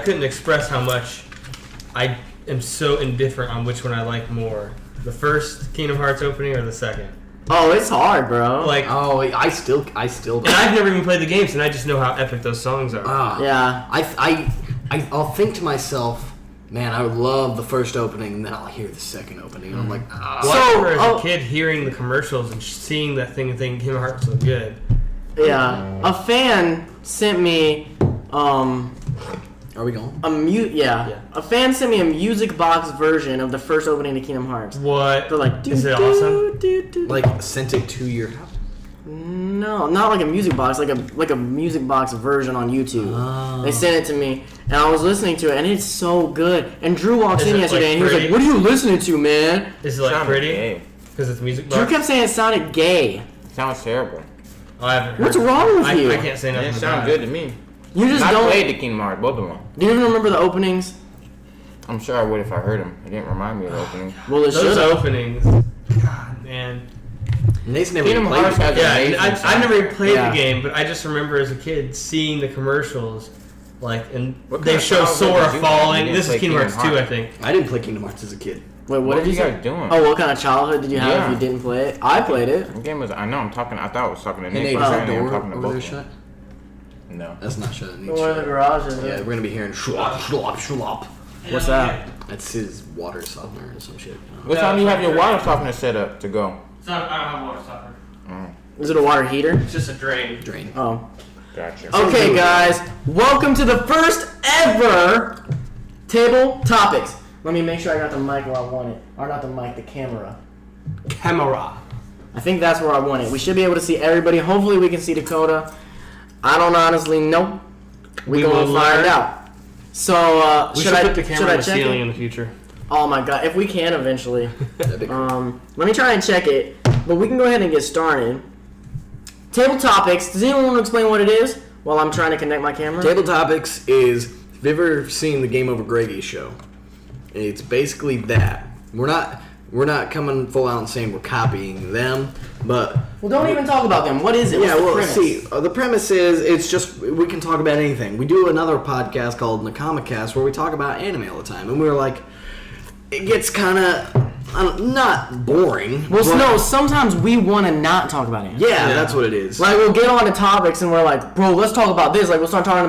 couldn't express how much I am so indifferent on which one I like more. The first Kingdom Hearts opening or the second? Oh, it's hard, bro. Like, I still. and I've never even played the games, and I just know how epic those songs are. Yeah. I'll think to myself, man, I would love the first opening, and then I'll hear the second opening, and I'm like, Well, I remember as a kid hearing the commercials and seeing that thing and thinking Kingdom Hearts was good. Yeah. A fan sent me, Are we going? A fan sent me a music box version of the first opening to Kingdom Hearts. What? They're like, is it awesome? Like, sent it to your house? No, not like a music box, like a music box version on YouTube. Oh. They sent it to me, and I was listening to it, and it's so good. And Drew walked Is in it, yesterday, like, and he was like, pretty? "What are you listening to, man?" Is it like pretty? Because it's music box? Drew kept saying it sounded gay. Sounds terrible. Oh, I haven't heard What's it. wrong with you? I can't say nothing It about sounds good to me. You just I don't. played the Kingdom Hearts, both of them. Do you even remember the openings? I'm sure I would if I heard them. It didn't remind me of the opening. Well, it Those should. openings. God, man. Nate's never Kingdom played Hearts it. has Yeah, amazing I never even played Yeah. the game, but I just remember as a kid seeing the commercials, like, and What they kind of show childhood Sora did you have? falling. You didn't This is play Kingdom Hearts 2, Kingdom I Hearts. think. I didn't play Kingdom Hearts as a kid. Wait, what What did are you you say? guys doing? Oh, what kind of childhood did you have Yeah. if you didn't play it? I played it. The game was. I know. I thought I was talking to Hey, Nick. Nate, but is that apparently I'm door talking to over there both of shut? them. No. That's not shut. It needs Where shut. the garage is. Yeah, we're gonna be hearing shlop, shlop, shlop. What's that? That's his water softener or some shit. What time do you have your water softener set up to go? It's not, I don't have water softener. Is it a water heater? It's just a drain. Drain. Oh. Gotcha. Okay, guys. Welcome to the first ever Table Topics. Let me make sure I got the mic where I want it. Or not the mic, the camera. Camera. I think that's where I want it. We should be able to see everybody. Hopefully we can see Dakota. I don't honestly know. We gonna will find learn. out. So, We should should I put the should camera I on the check ceiling it? in the future. Oh my god, if we can eventually. That'd be cool. Let me try and check it, but we can go ahead and get started. Table Topics. Does anyone want to explain what it is while I'm trying to connect my camera? Table Topics is, have you ever seen the Game Over Gravy show? It's basically that. We're not coming full out and saying we're copying them, but Well, don't even talk about them. What is it? yeah, What's the well, premise? see, the premise is it's just we can talk about anything. We do another podcast called Nakamacast where we talk about anime all the time, and we were like, it gets kind of not boring. Well, but- no, sometimes we want to not talk about it. yeah, that's what it is. Like, we'll get on to topics and we're like, bro, let's talk about this. Like, we started talking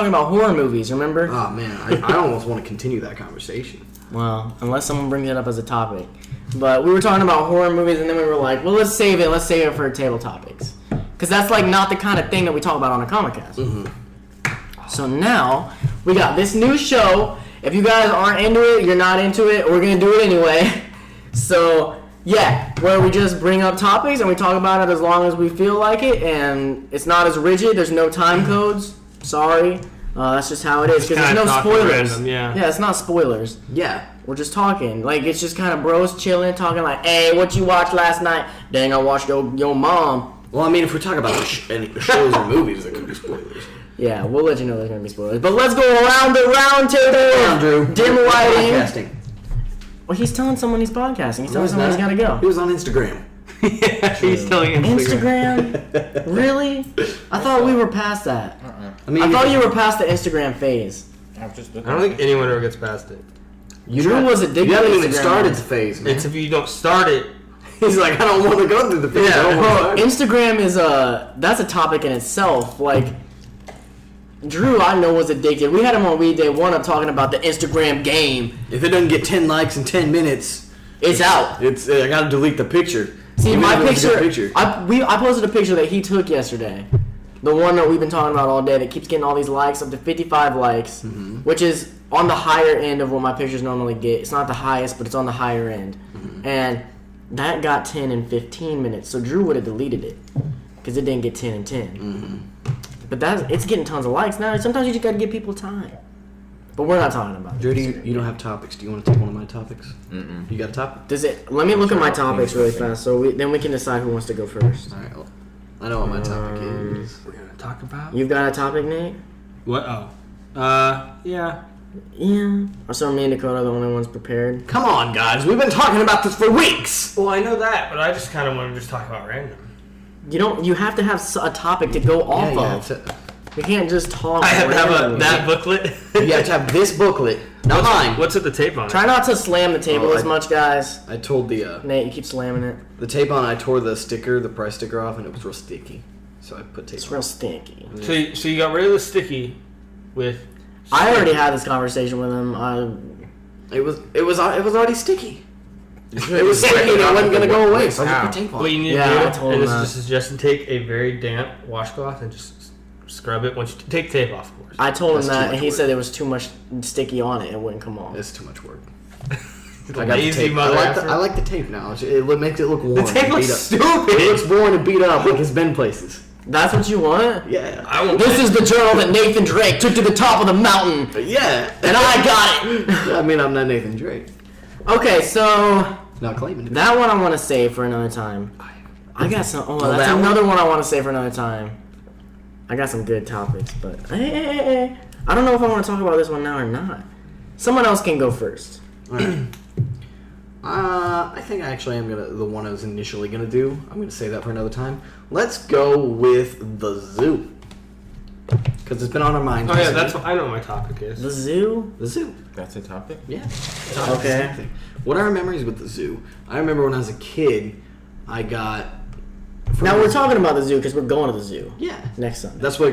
about horror movies, remember? Oh man, I almost want to continue that conversation. Well, unless someone brings it up as a topic. But we were talking about horror movies and then we were like, well, let's save it for Table Topics. Because that's, like, not the kind of thing that we talk about on a Comic-Cast. Mm-hmm. So now, we got this new show. If you guys aren't into it, you're not into it, we're going to do it anyway. So, yeah, where we just bring up topics and we talk about it as long as we feel like it, and it's not as rigid. There's no time codes. Sorry. That's just how it is, because there's kinda no talking spoilers. random, yeah. Yeah, it's not spoilers. Yeah. We're just talking. Like, it's just kind of bros chilling, talking like, hey, what you watched last night? Dang, I watched your mom. Well, I mean, if we're talking about any shows or movies, there could be spoilers. Yeah, we'll let you know there's going to be spoilers. But let's go around the round table. Andrew, Dim lighting. podcasting. Well, he's telling someone he's podcasting. He's telling someone he's got to go. He was on Instagram. Yeah, he's telling Instagram? Really? I thought we were past that. I mean, I thought you were past the Instagram phase. I'm just I don't think anyone ever gets past it. Drew was addicted You haven't to even Instagram. started the phase, man. It's if you don't start it. He's like, I don't want to go through the phase. Yeah. I don't want to Instagram is that's a topic in itself. Like, Drew, I know, was addicted. We had him on Weed Day 1 up talking about the Instagram game. If it doesn't get 10 likes in 10 minutes, It's out. It's I gotta delete the picture. See, Even my if it was a good picture, I posted a picture that he took yesterday. The one that we've been talking about all day that keeps getting all these likes, up to 55 likes, which is on the higher end of what my pictures normally get. It's not the highest, but it's on the higher end. And that got 10 in 15 minutes, so Drew would have deleted it because it didn't get 10 in 10. But it's getting tons of likes now. Sometimes you just got to give people time. But we're not talking about Drew, it. you don't have topics. Do you want to take one of my topics? You got a topic? Does it? Let me look at my topics really fast, so then we can decide who wants to go first. All right. Well, I know what my topic is. We're gonna talk about You've got a topic, Nate? what? Oh, yeah. Yeah. Or so me and Dakota are the only ones prepared. Come on, guys. We've been talking about this for weeks. Well, I know that, but I just kind of want to just talk about random. You have to have a topic to go off of. We can't just talk. I have to have randomly. that booklet. You have to have this booklet, not mine. What's with the tape on it? Try not to slam the table Oh, as much, guys. I told the Nate, you keep slamming it. tape on. I tore the sticker, the price sticker off, and it was real sticky. So I put tape It's on. real stinky. So you got rid of the sticky with. I already had this conversation with him. It was already sticky. It was sticky and it wasn't gonna go away, so I just put tape on. What you need Yeah, I to do, told and him this that. is just a suggestion, take a very damp washcloth and just scrub it once you take tape off, of course. I told him That's too that, much and he work. said there was too much sticky on it. It wouldn't come off. It's too much work. Lazy I mother like the tape now. It makes it look worn. The tape and looks beat up. stupid. It looks worn and beat up like it's been places. That's what you want? Yeah. I won't. This is the journal that Nathan Drake took to the top of the mountain, Yeah. and I got it. I mean, I'm not Nathan Drake. Okay, so Not claiming to be. that one I want to save for another time. I got some. Oh, that's that another one I want to save for another time. I got some good topics, but I don't know if I want to talk about this one now or not. Someone else can go first. Alright. I think I actually am the one I was initially gonna do. I'm gonna save that for another time. Let's go with the zoo. Because it's been on our minds. Oh yeah, recently. that's what I know what my topic is. The zoo. The zoo. That's a topic? Yeah. Okay. Same thing. What are our memories with the zoo? I remember when I was a kid, I got. Now we're talking about the zoo because we're going to the zoo Yeah. next Sunday, That's what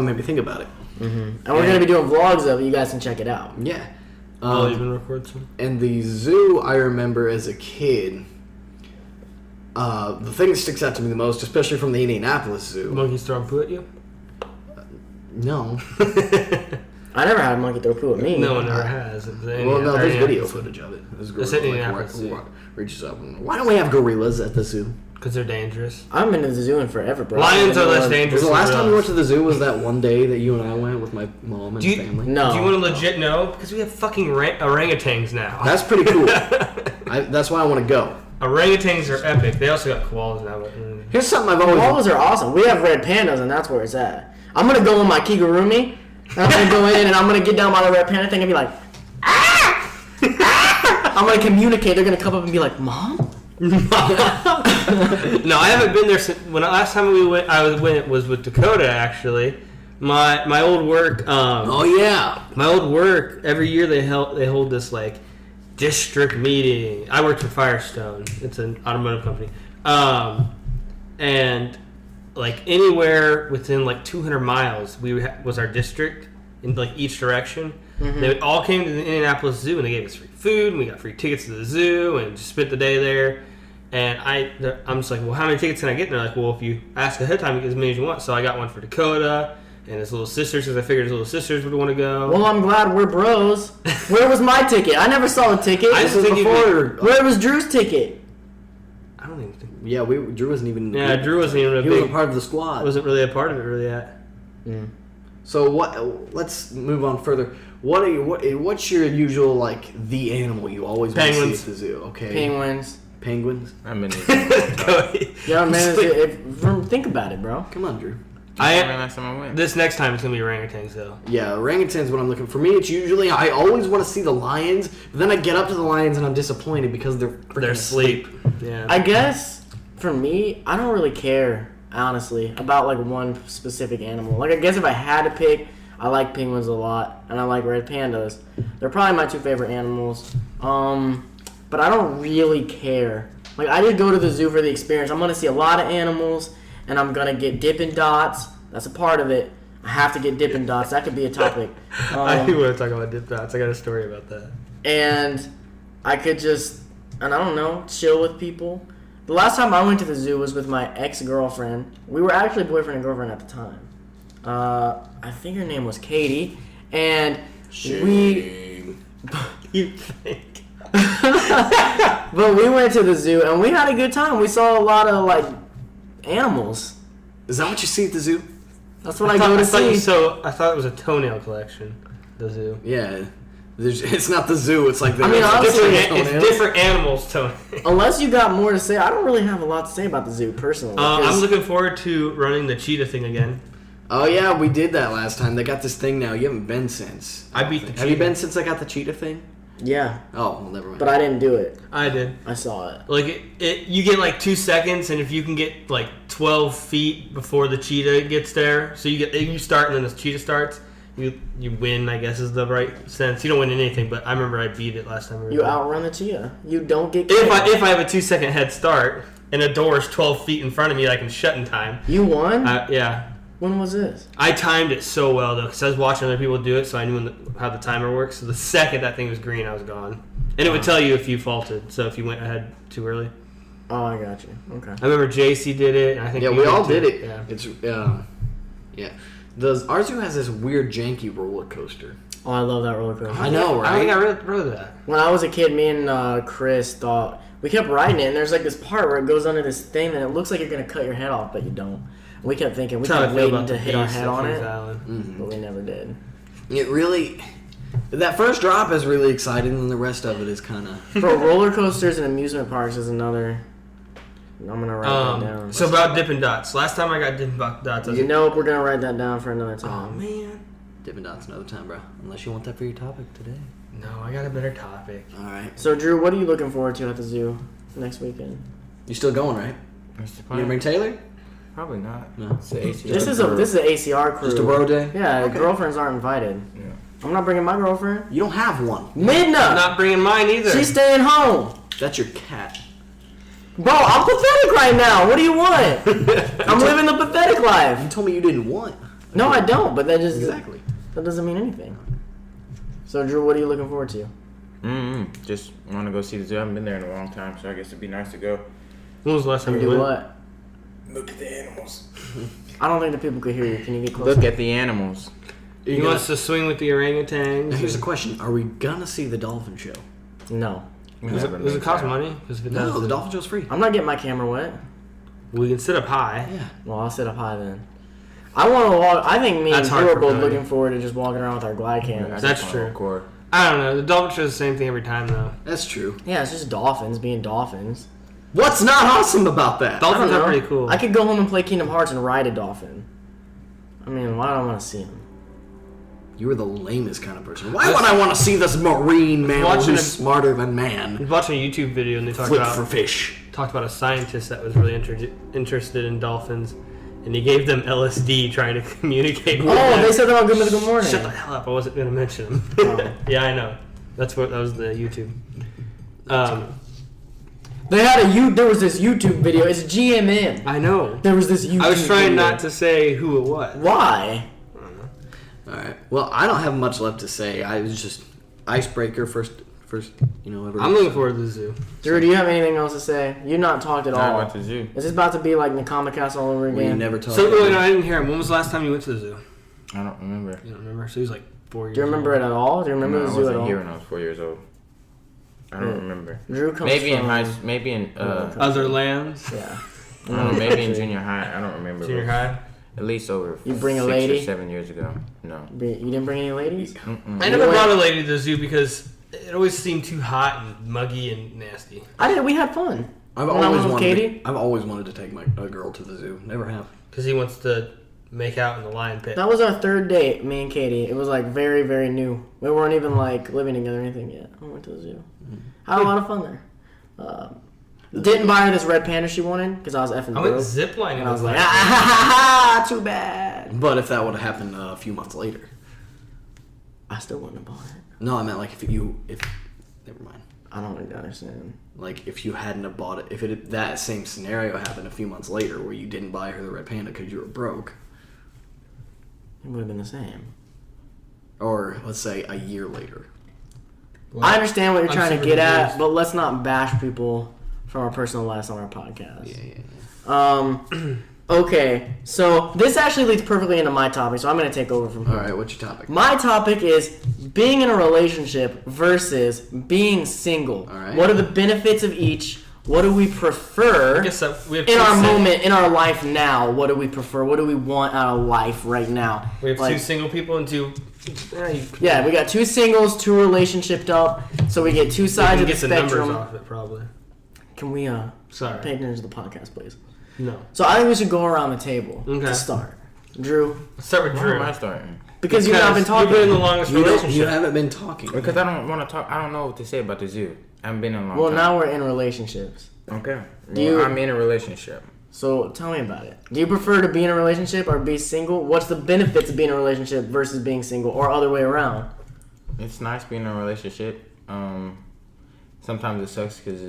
made me think about it. and we're gonna be doing vlogs of it. You guys can check it out. Yeah. I'll even record some. And the zoo, I remember as a kid, the thing that sticks out to me the most, especially from the Indianapolis Zoo. Monkeys throwing poo at you? No. I never had a monkey throw poo at me. No one ever has. Well, no, there's video footage of it. There's It's gorilla, Indianapolis Zoo. reaches up. Why don't we have gorillas at the zoo? Because they're dangerous. I've been to the zoo in forever, bro. Lions are less Was dangerous. the last than time we went gorillas. to the zoo was that one day that you and I went with my mom and Do you- family? No. Do you want to legit know? Because we have fucking orangutans now. That's pretty cool. That's why I want to go. Orangutans are epic. They also got koalas now. But, Here's something I've always. Koalas are awesome. We have red pandas, and that's where it's at. I'm gonna go with my Kigurumi. And I'm gonna go in, and I'm gonna get down by the red panda thing and be like, ah! Ah! I'm gonna communicate. They're gonna come up and be like, Mom? No, I haven't been there since. When the last time we went, was with Dakota actually. My old work. Oh yeah. My old work. Every year they hold this like district meeting. I worked for Firestone. It's an automotive company. And like anywhere within like 200 miles, was our district in like each direction. They all came to the Indianapolis Zoo and they gave us free food and we got free tickets to the zoo and just spent the day there. And I'm just like, well, how many tickets can I get? And they're like, well, if you ask ahead of time, you get as many as you want. So I got one for Dakota and his little sisters because I figured his little sisters would want to go. Well, I'm glad we're bros. Where was my ticket? I never saw the ticket. I This just is think before. Where was Drew's ticket? I don't even think. Yeah, Drew wasn't even. Yeah, Drew wasn't even a He big. wasn't part of the squad. Wasn't really a part of it really yet. So what? Let's move on further. What's your usual like the animal you always want to see Penguins. at the zoo? Okay. Penguins. Penguins. I'm in Yeah, man. Think about it, bro. Come on, Drew. last time I went. This next time it's gonna be orangutans though. Yeah, orangutans. What I'm looking for me, it's usually I always want to see the lions, but then I get up to the lions and I'm disappointed because they're freaking They're asleep. Yeah. I guess for me, I don't really care, honestly, about like one specific animal. Like, I guess if I had to pick, I like penguins a lot, and I like red pandas. They're probably my two favorite animals. But I don't really care. Like, I did go to the zoo for the experience. I'm gonna see a lot of animals, and I'm gonna get Dippin' Dots. That's a part of it. I have to get Dippin' Dots. That could be a topic. I do want to talk about dip dots. I got a story about that. And I could just, and I don't know, chill with people. The last time I went to the zoo was with my ex-girlfriend. We were actually boyfriend and girlfriend at the time. I think her name was Katie. And we... You think? But we went to the zoo and we had a good time. We saw a lot of, like, animals. Is that what you see at the zoo? That's what I go to see. I thought it was a toenail collection. The zoo. Yeah. It's not the zoo. It's like the. I mean, honestly, It's different animals, Tony. Unless you got more to say, I don't really have a lot to say about the zoo, personally. I'm 'cause- looking forward to running the cheetah thing again. Oh yeah, we did that last time. They got this thing now. You haven't been since. I beat the cheetah. Have you been since I got the cheetah thing? Yeah, Oh, well, never mind. but I didn't do it. I did. I saw it. Like you get like 2 seconds, and if you can get like 12 feet before the cheetah gets there, so you start and then the cheetah starts, you win. I guess is the right sense. You don't win anything, but I remember I beat it last time. You outrun the cheetah. You don't get If killed. I have a 2-second head start and a door is 12 feet in front of me that I can shut in time. You won? Yeah. When was this? I timed it so well though, because I was watching other people do it, so I knew how the timer works. So the second that thing was green, I was gone, and it would tell you if you faulted. So if you went ahead too early. Oh, I got you. Okay. I remember JC did it, and I think yeah, you we all too. did it. Yeah. It's yeah. Our zoo has this weird janky roller coaster. Oh, I love that roller coaster. I know, I right? think I rode that. When I was a kid, me and Chris thought we kept riding it, and there's like this part where it goes under this thing, and it looks like you're gonna cut your head off, but you don't. We kept thinking we That's how kept I feel waiting about to the hit our base head of on Kings it, Island. but we never did. It really, that first drop is really exciting, and the rest of it is kind of. Bro, roller coasters and amusement parks is another. I'm gonna write that down. So about Dippin' Dots. Last time I got Dippin' Dots, I was Nope, we're gonna write that down for another oh time. man. Dippin' Dots another time, bro. Unless you want that for your topic today. No, I got a better topic. All right. So Drew, what are you looking forward to at the zoo next weekend? You still going, right? What's the You plan? gonna bring Taylor? Probably not. No. It's the ACR. This is an ACR crew. Just a bro day? Yeah, Okay. girlfriends aren't invited. Yeah. I'm not bringing my girlfriend. You don't have one. Midna, I'm not bringing mine either. she's staying home. That's your cat. Bro, I'm pathetic right now. What do you want? I'm living the pathetic You life. told me you didn't want. No, I don't. But that just Exactly. that doesn't mean anything. So Drew, what are you looking forward to? Just want to go see the zoo. I haven't been there in a long time, so I guess it'd be nice to go. When was the last time you Do went? what? Look at the animals. I don't think the people could hear you. Can you get closer? Look at the animals. He wants to swing with the orangutans. Now, here's a question: are we gonna see the dolphin show? No, Does it cost money? Because if it does, No, the dolphin show's free. I'm not getting my camera wet. we can sit up high. Yeah. Well, I'll sit up high then. I want to walk. I think me That's and hard Drew are for both Cody. looking forward to just walking around with our glide cams. That's true. Record. I don't know. The dolphin show is the same thing every time though. That's true. Yeah, it's just dolphins being dolphins. What's not awesome about that? I Dolphins don't are know. pretty cool. I could go home and play Kingdom Hearts and ride a dolphin. I mean, why do I want to see him? You were the lamest kind of person. Why would I want to see this marine mammal Watching who's a- smarter than I man was watching a YouTube video and they talked flip about for fish? a scientist that was really interested in dolphins, and he gave them LSD trying to communicate with Oh, them. they said that on Good Mythical Morning. Shut the hell up! I wasn't going to mention them. Oh. Yeah, I know. That was the YouTube. They had there was this YouTube video. It's GMM. I know. There was this YouTube I was trying video. not to say who it was. Why? All right. Well, I don't have much left to say. I was just icebreaker first. Ever. I'm looking forward to the zoo. Drew, do you have anything else to say? You've not talked at Not all. about the zoo. Is this about to be like Nakamacast all over We again? never talked. So, about wait, no, I didn't hear him. When was the last time you went to the zoo? I don't remember. You don't remember? So he was like 4 years Do you remember it at all? Do you remember No, the I zoo at wasn't all? here when I was 4 years old. I don't remember. Drew comes Maybe in from maybe in Other lands? Yeah. I don't know, maybe in junior high. I don't remember. Junior but high? At least over You bring a 6 lady? or 7 years ago. No. You didn't bring any ladies? I never brought a lady to the zoo because it always seemed too hot and muggy and nasty. I did. We had fun. I've When I always was with wanted. Katie? I've always wanted to take a girl to the zoo. Never have. Because he wants to make out in the lion pit. That was our third date, me and Katie. It was like very, very new. We weren't even like living together or anything yet. I went to the zoo. Had a lot of fun there. Didn't buy her this red panda she wanted because I was effing I went broke. ziplining. And I was like, ah, too bad. But if that would have happened a few months later. I still wouldn't have bought it. No, I meant like if never mind. I don't really understand. Like if you hadn't have bought it, if that same scenario happened a few months later where you didn't buy her the red panda because you were broke, It would have been the same. or let's say a year later. I understand what you're I'm trying to super get at, confused. but let's not bash people from our personal lives on our podcast. Yeah. Okay, so this actually leads perfectly into my topic, so I'm going to take over from All here. right, what's your topic? My topic is being in a relationship versus being single. All right. What are the benefits of each? What do we prefer I guess we have in two our sing- moment, in our life now? What do we prefer? What do we want out of life right now? We have Like, two single people and two. yeah, we got two singles, two relationshiped up, so we get two sides of the get the numbers spectrum. off it probably. Can we Sorry. pay attention to the podcast, please? No. So I think we should go around the table Okay. to start. Drew? Let's start with Why Drew. am I starting? Because you've not been talking. You've been in the longest relationship. You haven't been talking. Because I don't want to talk. I don't know what to say about the zoo. I haven't been in a long Well, time. now we're in relationships. Okay. Do you- I'm in a relationship. So tell me about it. Do you prefer to be in a relationship or be single? What's the benefits of being in a relationship versus being single, or other way around? It's nice being in a relationship. Sometimes it sucks because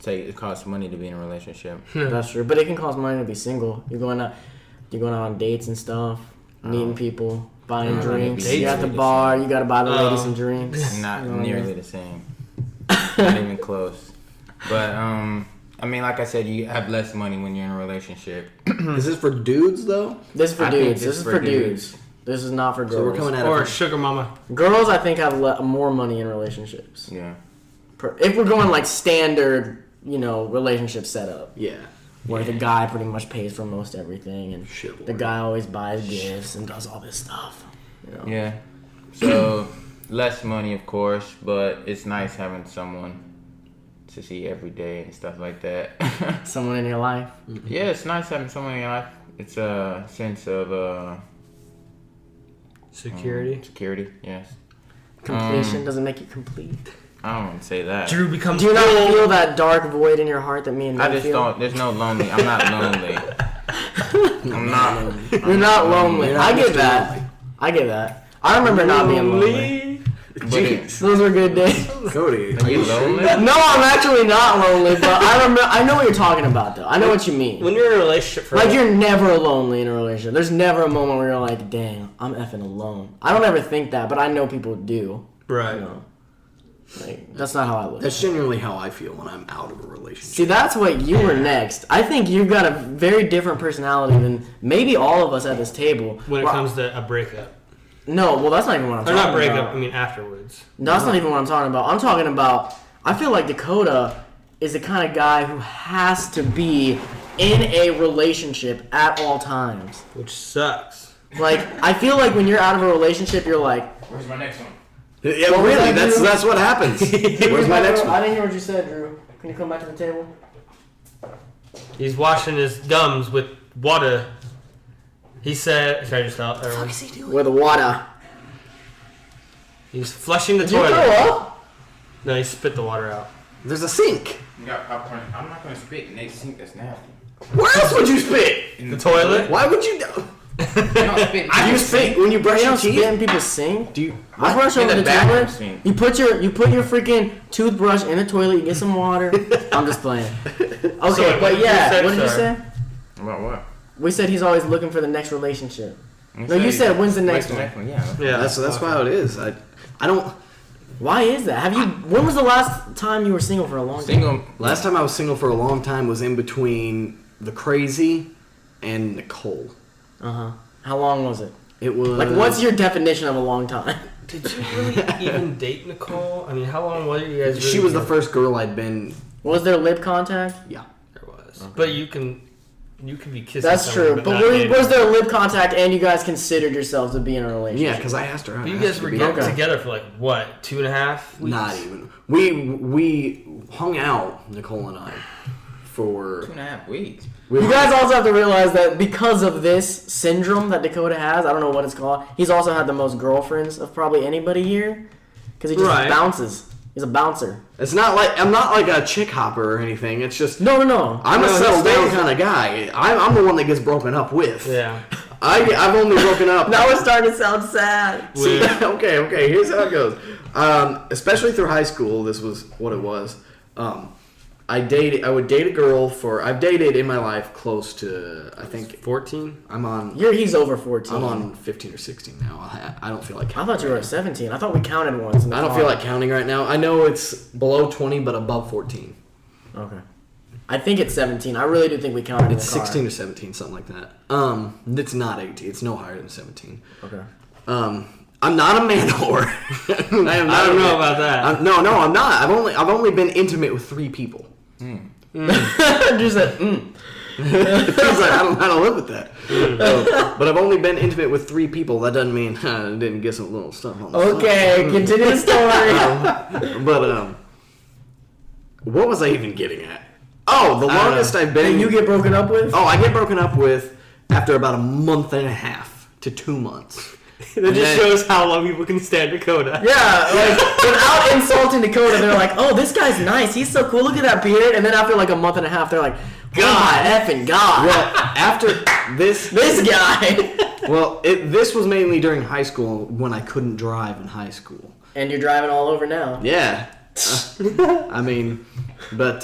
it costs money to be in a relationship. That's true, but it can cost money to be single. You're going out on dates and stuff, meeting people, buying drinks. dates You're at the are the bar. same. You gotta buy the ladies some drinks. Not You know what I nearly mean? the same. Not even close. But I mean, like I said, you have less money when you're in a relationship. Is this for dudes though? This is for I think dudes. this This is for dudes. This is not for girls. So we're coming at Or it. sugar mama. Girls, I think, have more money in relationships. Yeah. If we're going like standard, relationship setup, Yeah. where the guy pretty much pays for most everything, and Shit, the guy always buys gifts and does all this stuff. Yeah. So less money, of course, but it's nice having someone to see every day and stuff like that. Someone in your life. Yeah, it's nice having someone in your life. It's a sense of Security. security. Yes. Completion doesn't make you complete. I don't want to say that. Drew becomes Do you not full. feel that dark void in your heart that me and I Nate just feel? don't. There's no lonely. I'm not lonely. I'm not. You're not lonely. You're not I get Mr. that. Lonely. I get that. I remember not being lonely. But it, Those were good days. Cody, are you lonely? No, I'm actually not lonely, but I know what you're talking about, though. I know what you mean. When you're in a relationship for Like, you're never lonely in a relationship. There's never a moment where you're like, dang, I'm effing alone. I don't ever think that, but I know people do. right. You know? Like, that's not how I look. that's genuinely how I feel when I'm out of a relationship. See, that's what you were next. I think you've got a very different personality than maybe all of us at this table. When it Well, comes to a breakup. No, well, that's not even what I'm Or talking not breakup, about. I mean afterwards. That's not even what I'm talking about. I'm talking about, I feel like Dakota is the kind of guy who has to be in a relationship at all times. Which sucks. Like, I feel like when you're out of a relationship, you're like, Where's my next one? Yeah, What was really, that, Drew? that's what happens. Where's my next I one? didn't hear what you said, Drew. Can you come back to the table? He's washing his gums with water. He said, should I just tell everyone? With water. He's flushing the Did you toilet. throw up? No, he spit the water out. There's a sink. You got popcorn. I'm not gonna spit in Nate's sink. That's nasty. Where else would you spit? In The toilet? Why would you? You don't spit. Do you spit when you brush You your don't spit teeth? in people's sink? Do you? I brush in over the the bathroom toilet. sink. You put your freaking toothbrush in the toilet. You get some water. I'm just playing. Okay, what but did you yeah, say, what did you sir? say? About what? We said he's always looking for the next relationship. No, you said when's the next one? Yeah. Yeah. That's how it is. I don't. Why is that? Have you? When was the last time you were single for a long time? Single. Last time I was single for a long time was in between the crazy and Nicole. How long was it? It was Like, what's your definition of a long time? Did you really even date Nicole? I mean, how long were you guys? She really was the together? first girl I'd been. Was there lip contact? Yeah. There was. But you can be kissing. That's someone, true. But not dating. was there lip contact and you guys considered yourselves to be in a relationship? Yeah, because I asked her. out. But you I guys asked her were to be- getting Okay. together for like what, 2.5 weeks? Not even. We hung out, Nicole and I, for. 2.5 weeks. You guys also have to realize that because of this syndrome that Dakota has, I don't know what it's called, he's also had the most girlfriends of probably anybody here. Because he just Right. bounces. He's a bouncer. It's not like I'm not like a chick hopper or anything. It's just No. I'm a No, settle he down stays- kind of guy. I'm the one that gets broken up with. Yeah. I've only broken up. Now it's starting to sound sad. See, With- okay. Here's how it goes. Especially through high school, this was what it was. I would date a girl for. I've dated in my life close to. I think 14. I'm on. He's over 14. I'm on 15 or 16 now. I don't feel like. I Counting thought you were right at 17. I thought we counted once. In the now. I don't car. feel like counting right now. I know it's below 20, but above 14. Okay. I think it's 17. I really do think we counted in It's the car. 16 or 17, something like that. It's not 18. It's no higher than 17. Okay. I'm not a man whore. I am not I don't a know man- about that. No, I'm not. I've only been intimate with 3 people. Just said, He's like, I don't know how to live with that. But I've only been intimate with 3 people. That doesn't mean I didn't get some little stuff on the Okay, continue the story. side. But what was I even getting at? Oh, the longest I've been. And you get broken up with? Oh, I get broken up with, after about a month and a half to 2 months. That just shows how long people can stand Dakota. Yeah, like without insulting Dakota, they're like, "Oh, this guy's nice. He's so cool. Look at that beard." And then after like a month and a half, they're like, "God, effing God." Well, after this guy. well, this was mainly during high school when I couldn't drive in high school. And you're driving all over now. Yeah. I mean, but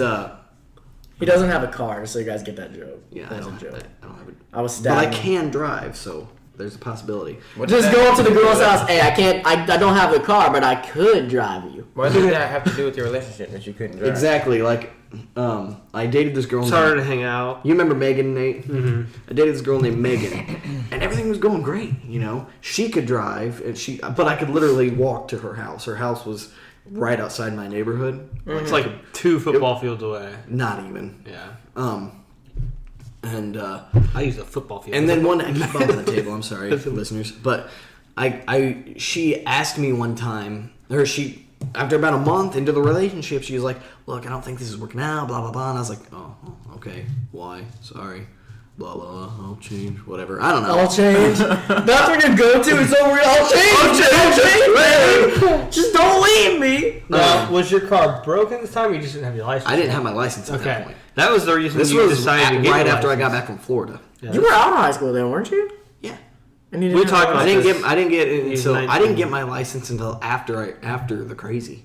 He doesn't have a car, so you guys get that joke. yeah, That's I a joke. don't have it. I was But stabbed. I can drive, so there's a possibility. Just go up to the girl's house. Hey, I can't. I don't have the car, but I could drive you. What does that have to do with your relationship that you couldn't drive? Exactly. Like, I dated this girl. It's harder to hang out. You remember Megan, Nate? Mm-hmm. I dated this girl named Megan, and everything was going great. You know, she could drive, but I could literally walk to her house. Her house was right outside my neighborhood. It's like 2 football fields away. Not even. Yeah. And I use a football field. and then one I keep bumping the table. I'm sorry, listeners, but she asked me one time, or she after about a month into the relationship, she was like, "Look, I don't think this is working out." Blah blah blah. And I was like, "Oh, okay. Why? Sorry." Blah blah blah. I'll change. Whatever. I don't know. I'll change. That's what you go to. It's over. I'll change. I'll change. Just don't leave me. Now, was your car broken this time, or you just didn't have your license? I didn't have my license at that Okay. point. That was the reason This you was decided to get right your after I license. got back from Florida. Yeah, You were out of high school then, weren't you? Yeah. And you We didn't talked have a about I license? didn't get it He's until I 19. didn't get my license until after the crazy.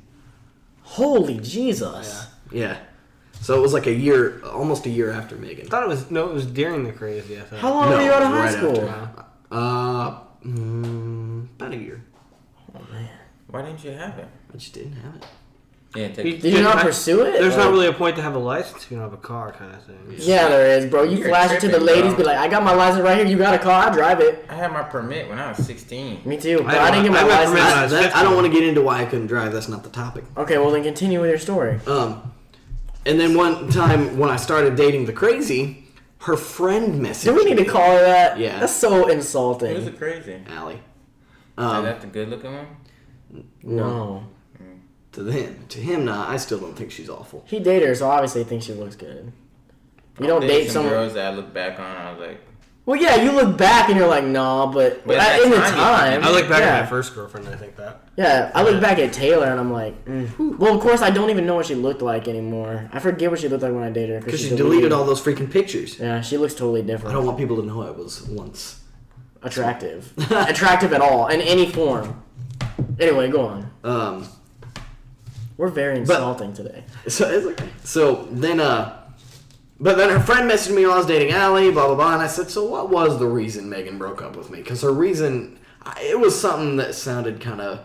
Holy Jesus. Yeah. So it was like almost a year after Megan. I thought it was during the crazy. I thought. How long No, were you out of it was high right school? after. About a year. Oh man. Why didn't you have it? I just didn't have it. Yeah, Did you not pursue it? There's not Or- really a point to have a license if you don't have a car, kind of thing. Yeah, there is, bro. You You're flash it to the tripping, ladies, bro. be like, "I got my license right here. You got a car? I drive it." I had my permit when I was 16. Me too. But I I didn't get my got my license. permit when I was I 15. don't want to get into why I couldn't drive. That's not the topic. Okay, well then continue with your story. And then one time when I started dating the crazy, her friend messaged Do we need to call her that? Yeah. That's so It was insulting. crazy. Allie. Is that the good looking one? No. To him, nah. I still don't think she's awful. He dated her, so obviously he thinks she looks good. You don't Dated date some someone. girls that I look back on. I was like, Well, yeah, you look back and you're like, nah, but But at in the that time, time, I look back yeah. at my first girlfriend and I think that. Yeah, I look back at Taylor and I'm like, well, of course I don't even know what she looked like anymore. I forget what she looked like when I dated her Because she deleted all those freaking pictures. Yeah, she looks totally I different. don't want people to know I was once. Attractive, attractive at all in any form. Anyway, go on. We're very insulting today. So then, but then her friend messaged me while I was dating Allie, blah blah blah, and I said, so what was the reason Megan broke up with me? Because her reason, it was something that sounded kind of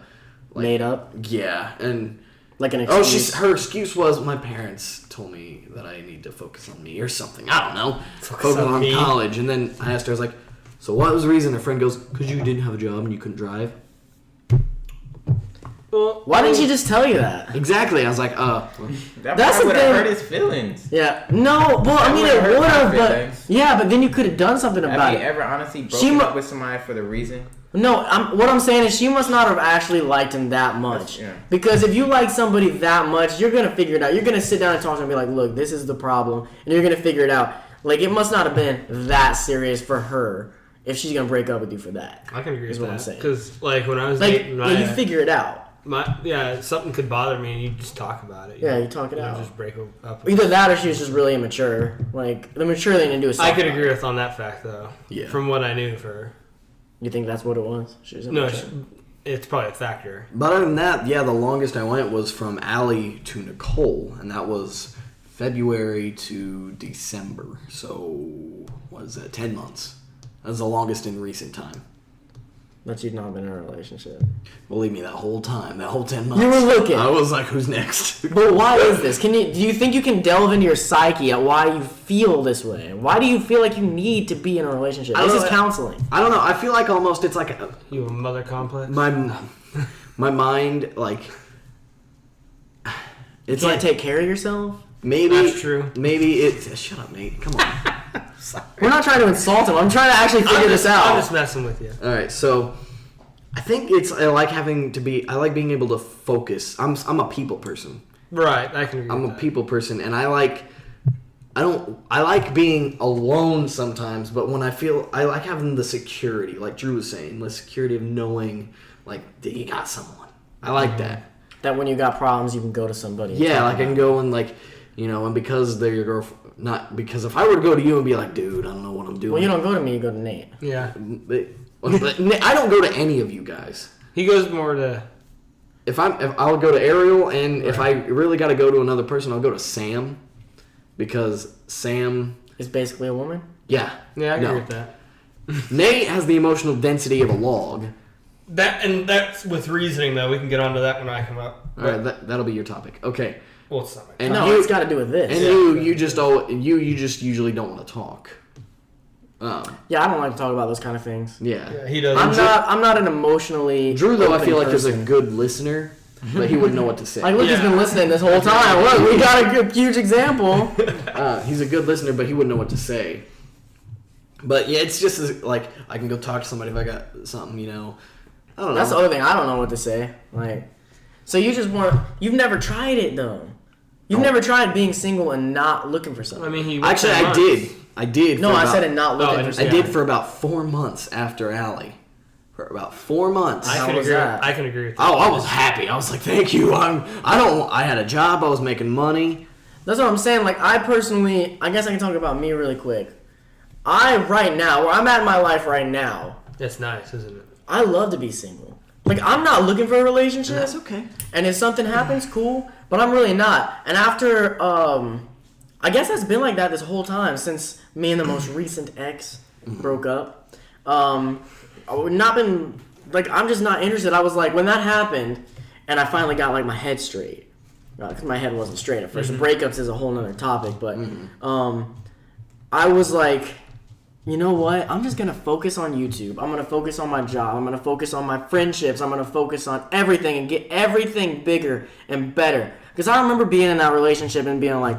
like, Made up, yeah, and like an oh, excuse. her excuse was my parents told me that I need to focus on me or something. I don't know, focus on on me. college. And then I asked her, I was like, so what was the reason? Her friend goes, because you didn't have a job and you couldn't drive. Well, Why didn't she just tell you that? Exactly. I was like, that That's probably the would thing. have hurt his feelings. Yeah, no, well, I That mean, would've it hurt would my have, but feelings. yeah, but then you could have done something about Have you it. ever honestly She broken mu- up with somebody for the reason? No, what I'm saying is she must not have actually liked him that much. Yeah. Because if you like somebody that much, you're gonna figure it out. You're gonna sit down and talk to them and be like, "Look, this is the problem," and you're gonna figure it out. Like it must not have been that serious for her if she's gonna break up with you for that. I can agree Is with what I'm that. saying. Because like when I was Like, dating my, yeah, you figure it out. something could bother me and you just talk about it. Yeah, you talk it don't out. Just break up. Either that or she was just really immature. Like the mature thing to do is. I talk could about agree it. with on that fact though. Yeah. From what I knew of her. You think that's what it was? She was No, immature. it's probably a factor. but other than that, yeah, the longest I went was from Allie to Nicole, and that was February to December. So, what is that, 10 months? That was the longest in recent time. That you've not been in a relationship. Believe me, that whole time, that whole 10 months. You were looking. I was like, who's next? But why is this? Do you think you can delve into your psyche at why you feel this way? Why do you feel like you need to be in a relationship? I don't This is know. counseling. I don't know. I feel like almost it's like You have a mother complex? my mind, like, it's Can't like take care of yourself? maybe. That's true. Maybe it's. Shut up, Nate. Come on. We're not trying to insult him. I'm trying to actually figure this out. I'm just messing with you. All right, so I think I like being able to focus. I'm a people person. Right, I can agree I'm with a that. people person, and I like I like being alone sometimes, but when I like having the security, like Drew was saying, the security of knowing, like, that you got someone. I like that. That when you got problems, you can go to somebody. Yeah, like I can go and like, and because they're your girlfriend, not because if I were to go to you and be like, dude, I don't know what I'm doing. Well, you don't go to me, you go to Nate. Yeah. I don't go to any of you guys. He goes more to. If I'll go to Ariel, and if I really got to go to another person, I'll go to Sam, because Sam is basically a woman. Yeah. Yeah, I agree with that. Nate has the emotional density of a log. That's with reasoning though. We can get onto that when I come up. All right, that'll be your topic. Okay. Well, it's not. And it's got to do with this. And you just usually don't want to talk. Yeah, I don't like to talk about those kind of things. Yeah, he does. I'm not an emotionally. Drew, though, I feel like person. is a good listener, but he wouldn't know what to say. Like, look, he's been listening this whole time. Look, we got a good, huge example. He's a good listener, but he wouldn't know what to say. But yeah, it's just like I can go talk to somebody if I got something, I don't know. That's the other thing. I don't know what to say. Like, so you've never tried it though. You've never tried being single and not looking for something. I mean, I did. No, I said it not looking for something. I did for about 4 months after Allie. For about 4 months. I can agree with that. Oh, I was happy. I was like, thank you. I had a job. I was making money. That's what I'm saying. Like, I personally, I guess I can talk about me really quick. Right now, where I'm at in my life right now. That's nice, isn't it? I love to be single. Like, I'm not looking for a relationship. That's okay. And if something happens, cool. But I'm really not. And after, I guess it's been like that this whole time since me and the most recent ex broke up. I've not been, like, I'm just not interested. I was like, when that happened, and I finally got, like, my head straight. Because my head wasn't straight at first. Breakups is a whole nother topic. But I was like, you know what? I'm just going to focus on YouTube. I'm going to focus on my job. I'm going to focus on my friendships. I'm going to focus on everything and get everything bigger and better. Because I remember being in that relationship and being like,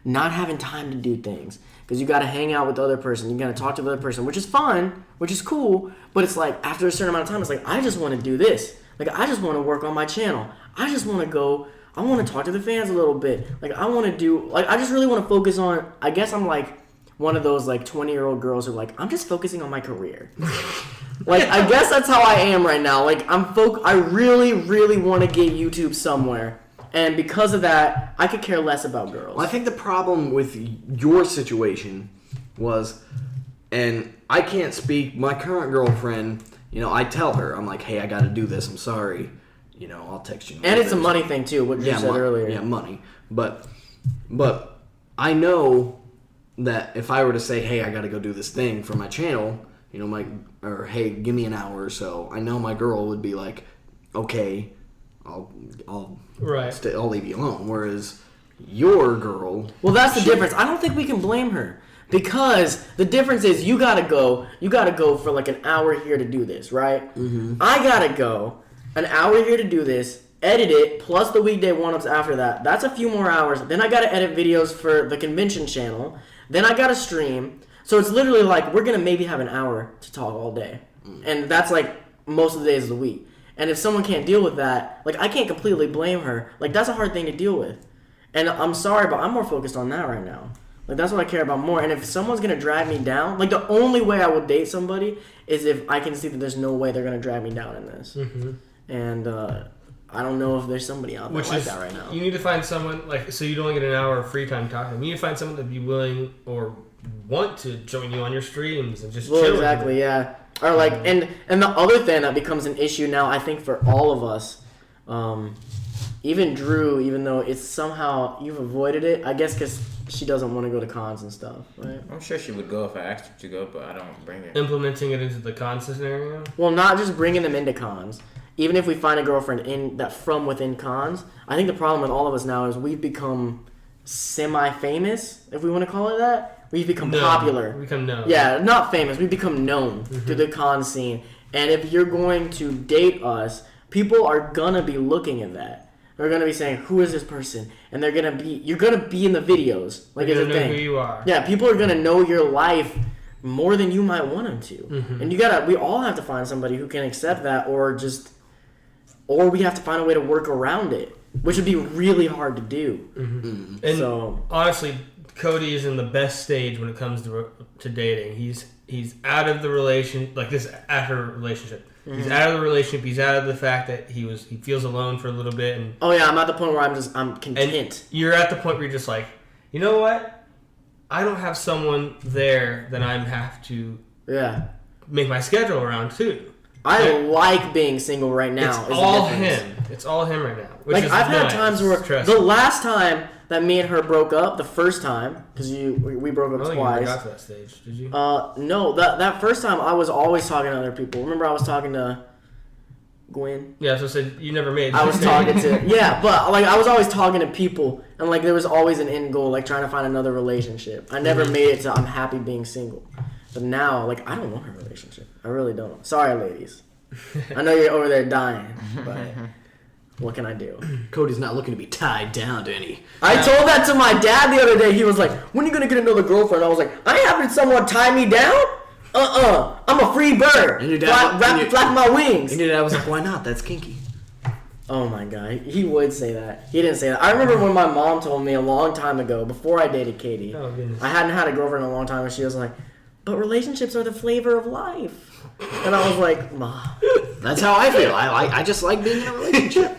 not having time to do things. Because you got to hang out with the other person. You got to talk to the other person, which is fun, which is cool. But it's like, after a certain amount of time, it's like, I just want to do this. Like, I just want to work on my channel. I just want to go, I want to talk to the fans a little bit. Like, I want to do, like, I just really want to focus on, I guess I'm like, one of those like 20-year-old girls who are like, I'm just focusing on my career. Like, I guess that's how I am right now. Like, I really, really want to get YouTube somewhere. And because of that, I could care less about girls. Well, I think the problem with your situation was, and I can't speak, my current girlfriend, I tell her, I'm like, hey, I got to do this. I'm sorry. I'll text you. And it's a money thing too, what you said earlier. Yeah, money. But I know that if I were to say, hey, I got to go do this thing for my channel, or hey, give me an hour or so, I know my girl would be like, okay, I'll leave you alone. Whereas your girl, well, that's the difference. I don't think we can blame her because the difference is you gotta go for like an hour here to do this, right? Mm-hmm. I gotta go an hour here to do this, edit it, plus the weekday one-ups after that. That's a few more hours. Then I gotta edit videos for the convention channel. Then I gotta stream. So it's literally like we're gonna maybe have an hour to talk all day, and that's like most of the days of the week. And if someone can't deal with that, like, I can't completely blame her. Like, that's a hard thing to deal with. And I'm sorry, but I'm more focused on that right now. Like, that's what I care about more. And if someone's going to drag me down, like, the only way I would date somebody is if I can see that there's no way they're going to drag me down in this. Mm-hmm. And I don't know if there's somebody out there like that right now. You need to find someone, like, so you don't get an hour of free time talking. You need to find someone that'd be willing or want to join you on your streams and just chill. Exactly, yeah. Or like, and the other thing that becomes an issue now, I think for all of us, even Drew, even though it's somehow you've avoided it, I guess because she doesn't want to go to cons and stuff, right? I'm sure she would go if I asked her to go, but I don't bring her. Implementing it into the con scenario? Well, not just bringing them into cons. Even if we find a girlfriend from within cons, I think the problem with all of us now is we've become semi-famous, if we want to call it that. We've become popular. We become known. Yeah, not famous. We've become known through the con scene. And if you're going to date us, people are going to be looking at that. They're going to be saying, who is this person? And you're going to be in the videos. Like, they're it's a thing. Know who you are. Yeah, people are going to know your life more than you might want them to. Mm-hmm. And we all have to find somebody who can accept that or we have to find a way to work around it, which would be really hard to do. Mm-hmm. And so, honestly, Cody is in the best stage when it comes to dating. He's out of the relationship. He's out of the relationship. He's out of the fact that he feels alone for a little bit. And Oh yeah, I'm at the point where I'm content. and you're at the point where you're just like, you know what? I don't have someone there that I have to Yeah. make my schedule around too. I like being single right now. It's is the all difference. him. It's all him right now. Which Like is I've had nice. times where Stressful. the last time that me and her broke up, the first time, because we broke I up don't think you ever twice. got to that stage, did you? No, that first time I was always talking to other people. Remember I was talking to Gwen? Yeah, so I said you never made. I was talking to but like I was always talking to people, and like there was always an end goal, like trying to find another relationship. I never made it to I'm happy being single, but now like I don't want a relationship. I really don't. Sorry, ladies. I know you're over there dying, but what can I do? Cody's not looking to be tied down to any. I told that to my dad the other day. He was like, "When are you gonna get another girlfriend?" I was like, "I ain't having someone tie me down. I'm a free bird. And your dad- Flap my wings." And your dad was like, "Why not? That's kinky." Oh my god, he would say that. He didn't say that. I remember when my mom told me a long time ago, before I dated Katie, Oh, goodness. I hadn't had a girlfriend in a long time, and she was like, "But relationships are the flavor of life." And I was like, "Ma." That's how I feel. I just like being in a relationship.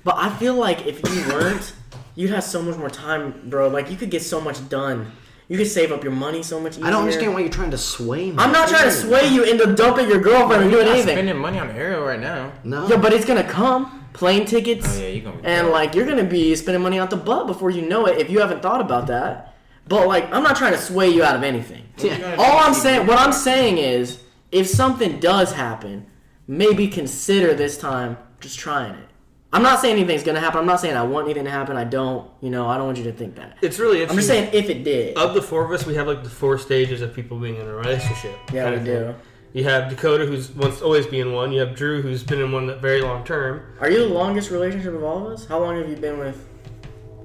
But I feel like if you weren't, you'd have so much more time, bro. Like, you could get so much done. You could save up your money so much easier. I don't understand why you're trying to sway me. I'm not trying to sway you into dumping your girlfriend or You're doing not anything. spending money on Arrow right now. No. Yeah, but it's gonna come. Plane tickets. Oh, yeah, you're gonna be And, broke. like, you're gonna be spending money out the butt before you know it if you haven't thought about that. But, like, I'm not trying to sway you out of anything. Yeah. What I'm saying is, if something does happen, maybe consider this time just trying it. I'm not saying anything's gonna happen. I'm not saying I want anything to happen. I don't. I don't want you to think that. It's really I'm interesting. just saying if it did. Of the four of us, we have like the four stages of people being in a relationship. Yeah, kind we of do. thing. You have Dakota, who's wants to always be in one. You have Drew, who's been in one that very long term. Are you the longest relationship of all of us? How long have you been with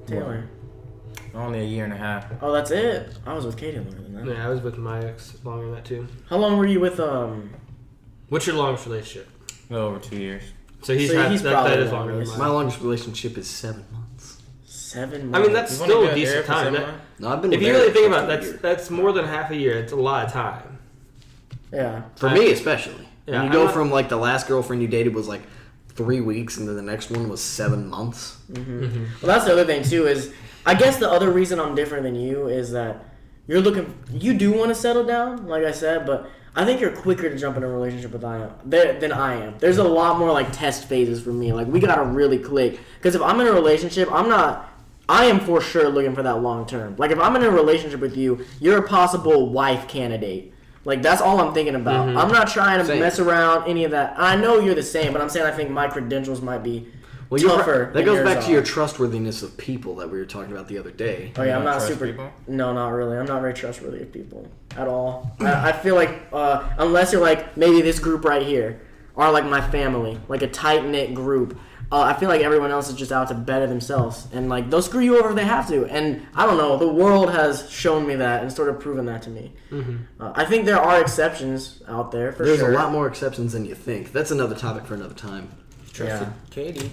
Taylor? Only a year and a half. Oh, that's it. I was with Katie longer than that. Yeah, I was with my ex longer than that too. How long were you with What's your longest relationship? A little over 2 years. So he's So had he's that probably is the longer than longest. My mine. longest relationship is 7 months. 7 I months? mean, that's You've still only a been there decent for time. 7 That, months? No, I've been. if you married really think for about it, a year. that's more than half a year. It's a lot of time. Yeah. For me especially. Yeah, when you I'm go not- from like the last girlfriend you dated was like 3 weeks, and then the next one was 7 months. Well, that's the other thing too. Is I guess the other reason I'm different than you is that you do want to settle down, like I said, but I think you're quicker to jump in a relationship than I am. There's a lot more like test phases for me. Like we gotta really click. Because if I'm in a relationship, I am for sure looking for that long term. Like if I'm in a relationship with you, you're a possible wife candidate. Like that's all I'm thinking about. I'm not trying to Same. mess around any of that. I know you're the same, but I'm saying I think my credentials might be Well, tougher. that than goes yours back are. to your trustworthiness of people that we were talking about the other day. Oh yeah, I'm You don't not trust super. people? No, not really. I'm not very trustworthy of people at all. I feel like unless you're like maybe this group right here are like my family, like a tight knit group. I feel like everyone else is just out to better themselves, and like they'll screw you over if they have to. And I don't know. The world has shown me that and sort of proven that to me. I think there are exceptions out there for There's sure. a lot more exceptions than you think. That's another topic for another time. Trusted Yeah. Katie.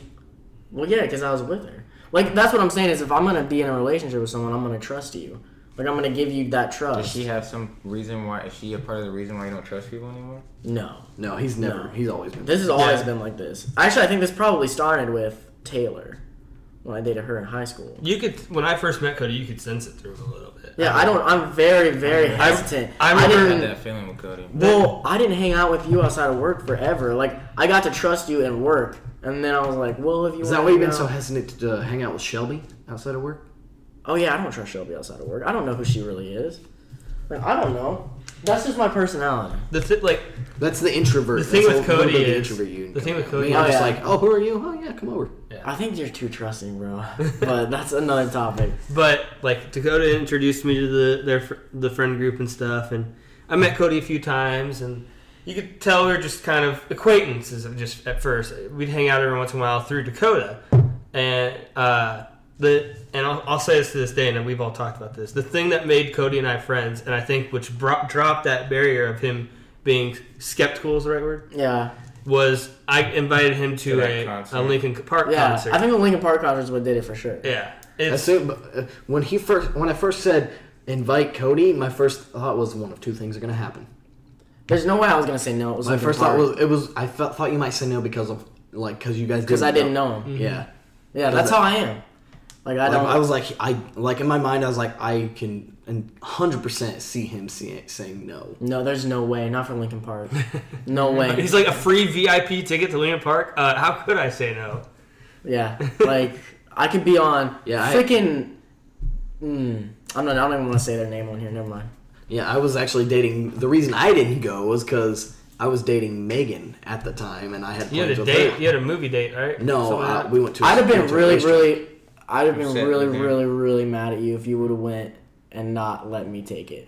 Well, yeah, because I was with her. Like that's what I'm saying is if I'm gonna be in a relationship with someone, I'm gonna trust you. Like I'm gonna give you that trust. Does she have some reason why? Is she a part of the reason why you don't trust people anymore? No. No, he's never. No. He's always been. This has always Yeah. been like this. Actually, I think this probably started with Taylor when I dated her in high school. You could, when I first met Cody, you could sense it through him a little bit. Yeah, I'm very, very hesitant. I I remember- had that feeling with Cody. Well, I didn't hang out with you outside of work forever. Like, I got to trust you in work. And then I was like, well, if you Is want that why you've to been so hesitant to hang out with Shelby outside of work? Oh, yeah, I don't trust Shelby outside of work. I don't know who she really is. Like, I don't know. That's just my personality. Like That's the introvert. The thing That's with a little Cody bit of the is- introvert you. the thing with Me, Cody- I'm Oh, just yeah. like, oh, who are you? Oh, yeah, come over. I think you're too trusting, bro. But that's another topic. But like Dakota introduced me to the friend group and stuff, and I met Cody a few times, and you could tell we were just kind of acquaintances. Just at first, we'd hang out every once in a while through Dakota, and I'll say this to this day, and we've all talked about this. The thing that made Cody and I friends, and I think which dropped that barrier of him being skeptical is the right word, Yeah. was I invited him To to that a concert. Lincoln Park Yeah. concert. I think the Linkin Park concert is what did it for sure. Yeah, As soon, when I first said invite Cody, my first thought was one of two things are gonna happen. There's no way I was gonna say no. It was My first thought was I thought you might say no because you guys because I didn't know him. Yeah. Yeah, that's how I am. Like I don't. I was like in my mind I was like I can 100% see him saying no. No, there's no way. Not for Lincoln Park. No way. He's like a free VIP ticket to Lincoln Park. How could I say no? Yeah, like I could be on. Yeah, freaking. I don't even want to say their name on here. Never mind. Yeah, I was actually dating. The reason I didn't go was because I was dating Megan at the time, and I had You plans had a with date. her. You had a movie date, right? No, Something like that? we went to. I'd have been really, restaurant. really. I'd have been Upset really, with him. really, really mad at you if you would have went and not let me take it.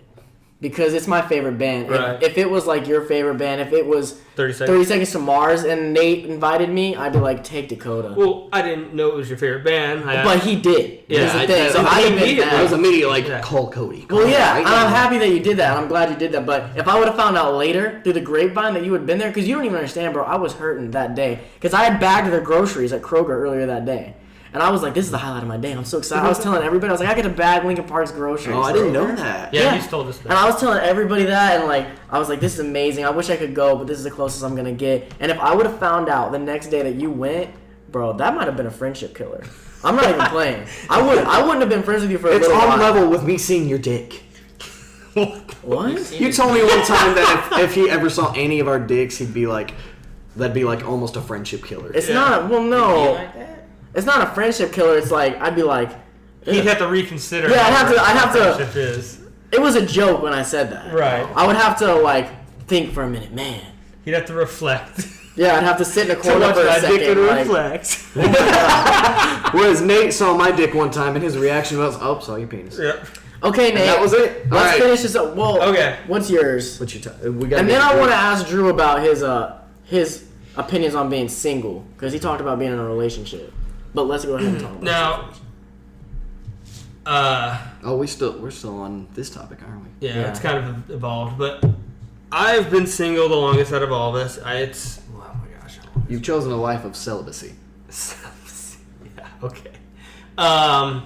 Because it's my favorite band. Right. If it was like your favorite band, if it was 30 seconds. 30 Seconds to Mars and Nate invited me, I'd be like, take Dakota. Well, I didn't know it was your favorite band. But he did. Yeah, Here's the I- thing. I- So I I'd have been immediately- mad. I was immediately like, Yeah. call Cody. Well, yeah, Right and I'm now. happy that you did that, and I'm glad you did that. But if I would have found out later through the grapevine that you had been there, because you don't even understand, bro, I was hurting that day. Because I had bagged their groceries at Kroger earlier that day. And I was like, this is the highlight of my day. I'm so excited. I was telling everybody, I was like, I get to bag Lincoln Park's groceries. Oh, I didn't know that. Yeah, he's told us that. And I was telling everybody that, and like, I was like, this is amazing. I wish I could go, but this is the closest I'm going to get. And if I would have found out the next day that you went, bro, that might have been a friendship killer. I'm not even playing. I wouldn't have been friends with you for a It's little on while. level with me seeing your dick. What? You told me one time that if he ever saw any of our dicks, he'd be like, that'd be like almost a friendship killer. It's Yeah. not. Well, You no, like that? it's not a friendship killer. It's like I'd be like, He'd have to reconsider. Yeah, I'd have to- what I'd have to- friendship is. it was a joke when I said that. Right. I would have to like think for a minute, man. He'd have to reflect. Yeah, I'd have to sit in a So corner much for a that dick second. would Like, reflect. Whereas Nate saw my dick one time and his reaction was, "Oh, saw your penis." Yeah. okay, Nate. that was it. Let's Alright. finish this up. Well, Okay. What's yours? What you we got. And then I want to ask Drew about his opinions on being single because he talked about being in a relationship. But let's go ahead and talk about Now, Oh, we're still on this topic, aren't we? yeah, Yeah. it's kind of evolved, but I've been single the longest out of all of us. It's oh my gosh. You've chosen a life of celibacy. Yeah. Okay. I'm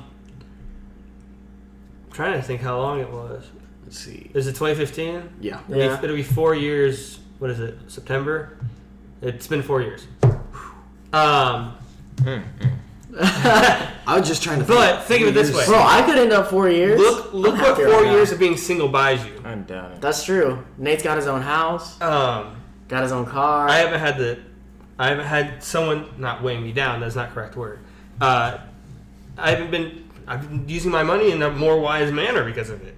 trying to think how long it was. Let's see. Is it 2015? Yeah. Yeah. It'll be 4 years. What is it? September. It's been 4 years. I was just trying to. But think of it this way. Bro, I could end up 4 years. Look I'm what happy 4 right now. years of being single buys you. I'm down. That's true. Nate's got his own house, got his own car. I haven't had someone not weighing me down. That's not the correct word. I've been using my money in a more wise manner because of it.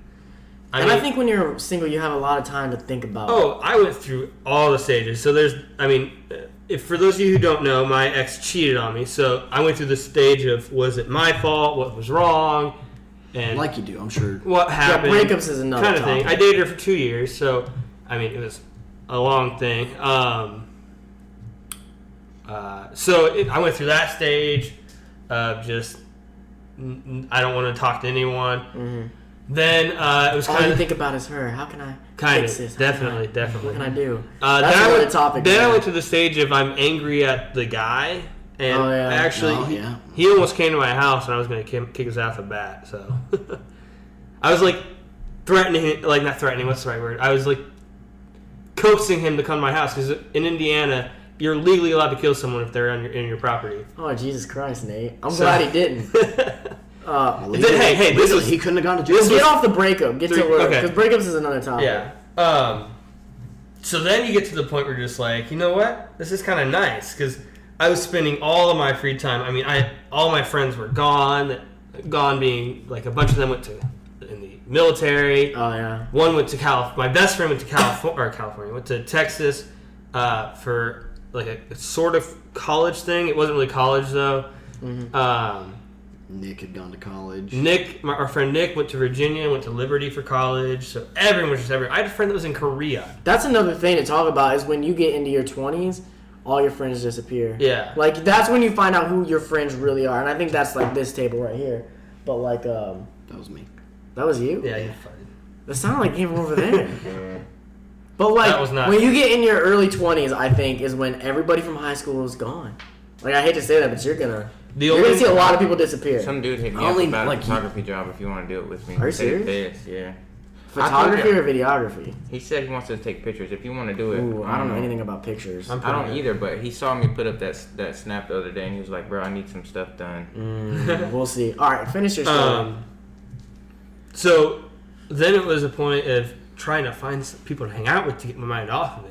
I think when you're single, you have a lot of time to think about. Oh, I went through all the stages. So if for those of you who don't know, my ex cheated on me. So I went through the stage of, was it my fault? What was wrong? And Like you do, I'm sure. what happened? breakups is another kind of thing. topic. I dated her for 2 years, so it was a long thing. I went through that stage of just I don't want to talk to anyone. Mm-hmm. Then it was All kind you of think about is her. How can I kind fix of this? How can I- definitely. What can I do? Then That's I another went, topic. Then I man. went to the stage of I'm angry at the guy, and Oh, yeah. actually, Oh, yeah. he almost came to my house, and I was going to kick his ass with a bat. So I was like threatening him, like not threatening. What's the right word? I was like coaxing him to come to my house because in Indiana, you're legally allowed to kill someone if they're in your property. Oh Jesus Christ, Nate! I'm So- glad he didn't. Hey, this was he couldn't have gone to jail. this Get off the breakup. Get to Three- work okay. because breakups is another topic. Yeah. So then you get to the point where you're just like, you know what? This is kind of nice because I was spending all of my free time. I mean, all my friends were gone. Gone being like a bunch of them went to in the military. Oh yeah. One went to My best friend went to California. Went to Texas for like a sort of college thing. It wasn't really college though. Nick had gone to college. Our friend Nick went to Virginia, went to Liberty for college. So everyone was just everywhere. I had a friend that was in Korea. That's another thing to talk about is when you get into your 20s, all your friends disappear. Yeah. Like that's when you find out who your friends really are, and I think that's like this table right here. But like, That was me. that was you. Yeah, you're funny. That sounded like it came from over there. But like, That was not- when you get in your early 20s, I think is when everybody from high school is gone. Like I hate to say that, but you're gonna. You're gonna see a lot of people disappear. Some dude hit me Only, up about like, a photography job if you want to do it with me. Are you Take serious? pics, yeah. Photography I told or videography? He said he wants us to take pictures. If you want to do it, Ooh, I don't know anything about pictures. I'm I don't pretty either, but he saw me put up that snap the other day, and he was like, "Bro, I need some stuff done." We'll see. All right, finish your story. So then it was a point of trying to find some people to hang out with to get my mind off of it.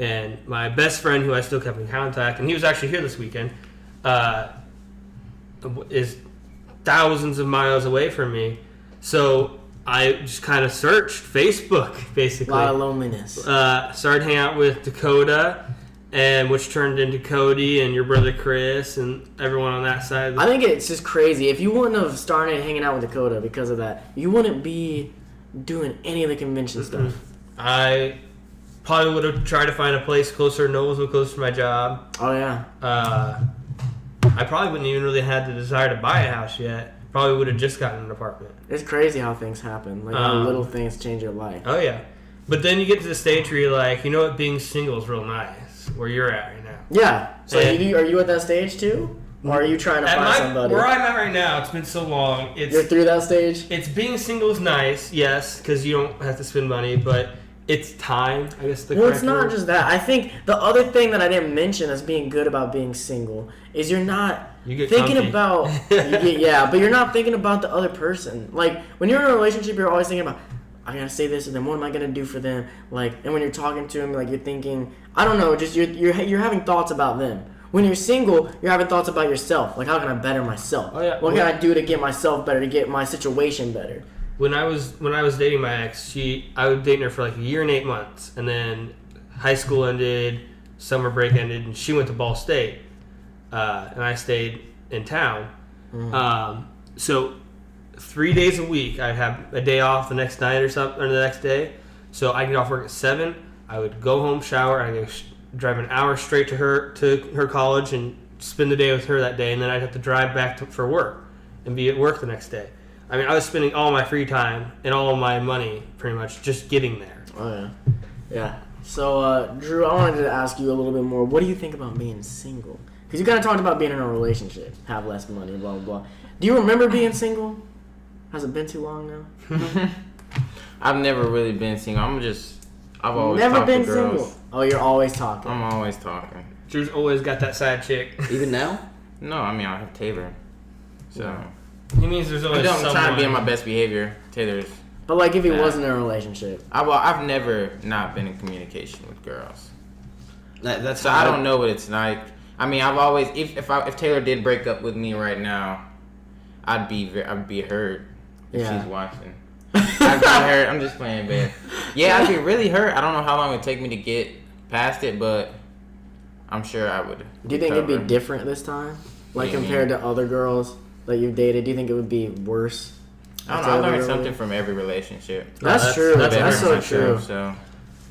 And my best friend, who I still kept in contact, and he was actually here this weekend, is thousands of miles away from me. So I just kind of searched Facebook, A basically. lot of loneliness. Started hanging out with Dakota, and which turned into Cody and your brother Chris and everyone on that side. I think it's just crazy. If you wouldn't have started hanging out with Dakota because of that, you wouldn't be doing any of the convention stuff. I probably would have tried to find a place closer to Noblesville, closer to my job. Oh yeah. I probably wouldn't even really had the desire to buy a house yet. Probably would have just gotten an apartment. It's crazy how things happen. Like how little things change your life. Oh yeah, but then you get to the stage where you're like, you know what, being single is real nice. Where you're at right now. Yeah. So And- are you at that stage too? Or are you trying to find somebody? Where I'm at right now, it's been so long. You're through that stage? It's being single is nice, yes, because you don't have to spend money, but it's time. I guess the Well, it's correct not word. just that. I think the other thing that I didn't mention as being good about being single is you're not You get thinking comfy. about yeah, but you're not thinking about the other person. Like when you're in a relationship, you're always thinking about I gotta say this to them. What am I gonna do for them? Like, and when you're talking to them, like you're thinking, I don't know, just you're having thoughts about them. When you're single, you're having thoughts about yourself. Like, how can I better myself? Oh, yeah. What can I do to get myself better, to get my situation better? When I was dating my ex, I was dating her for like a year and 8 months, and then high school ended, summer break ended, and she went to Ball State, and I stayed in town. So 3 days a week, I'd have a day off the next night or something, or the next day. So I get off work at 7. I would go home, shower, and I'd go drive an hour straight to her college and spend the day with her that day, and then I'd have to drive back for work and be at work the next day. I mean, I was spending all my free time and all my money pretty much just getting there. Oh yeah, yeah. So Drew, I wanted to ask you a little bit more. What do you think about being single? Because you kind of talked about being in a relationship, have less money, blah blah blah. Do you remember being single? Has it been too long now? I've never really been single. I've always Never talked been to girls. single. Oh, you're always talking. I'm always talking. Drew's always got that side chick. Even now? No, I mean I have Taylor, so He means there's I'm always trying to be in my someone. best behavior. Taylor's. But like, if he Nah. wasn't in a relationship, I've never not been in communication with girls, That's so I don't know what it's like. I mean, I've always if Taylor did break up with me right now, I'd be hurt if Yeah. she's watching. I'd be hurt. I'm just playing, babe. Yeah, I'd be really hurt. I don't know how long it would take me to get past it, but I'm sure I would. do you think it'd be recover. different this time? Like Yeah. compared to other girls that you've dated, do you think it would be worse? I don't if know. I they learned were something really- from every relationship. That's that's true. the That's better so Myself, true. So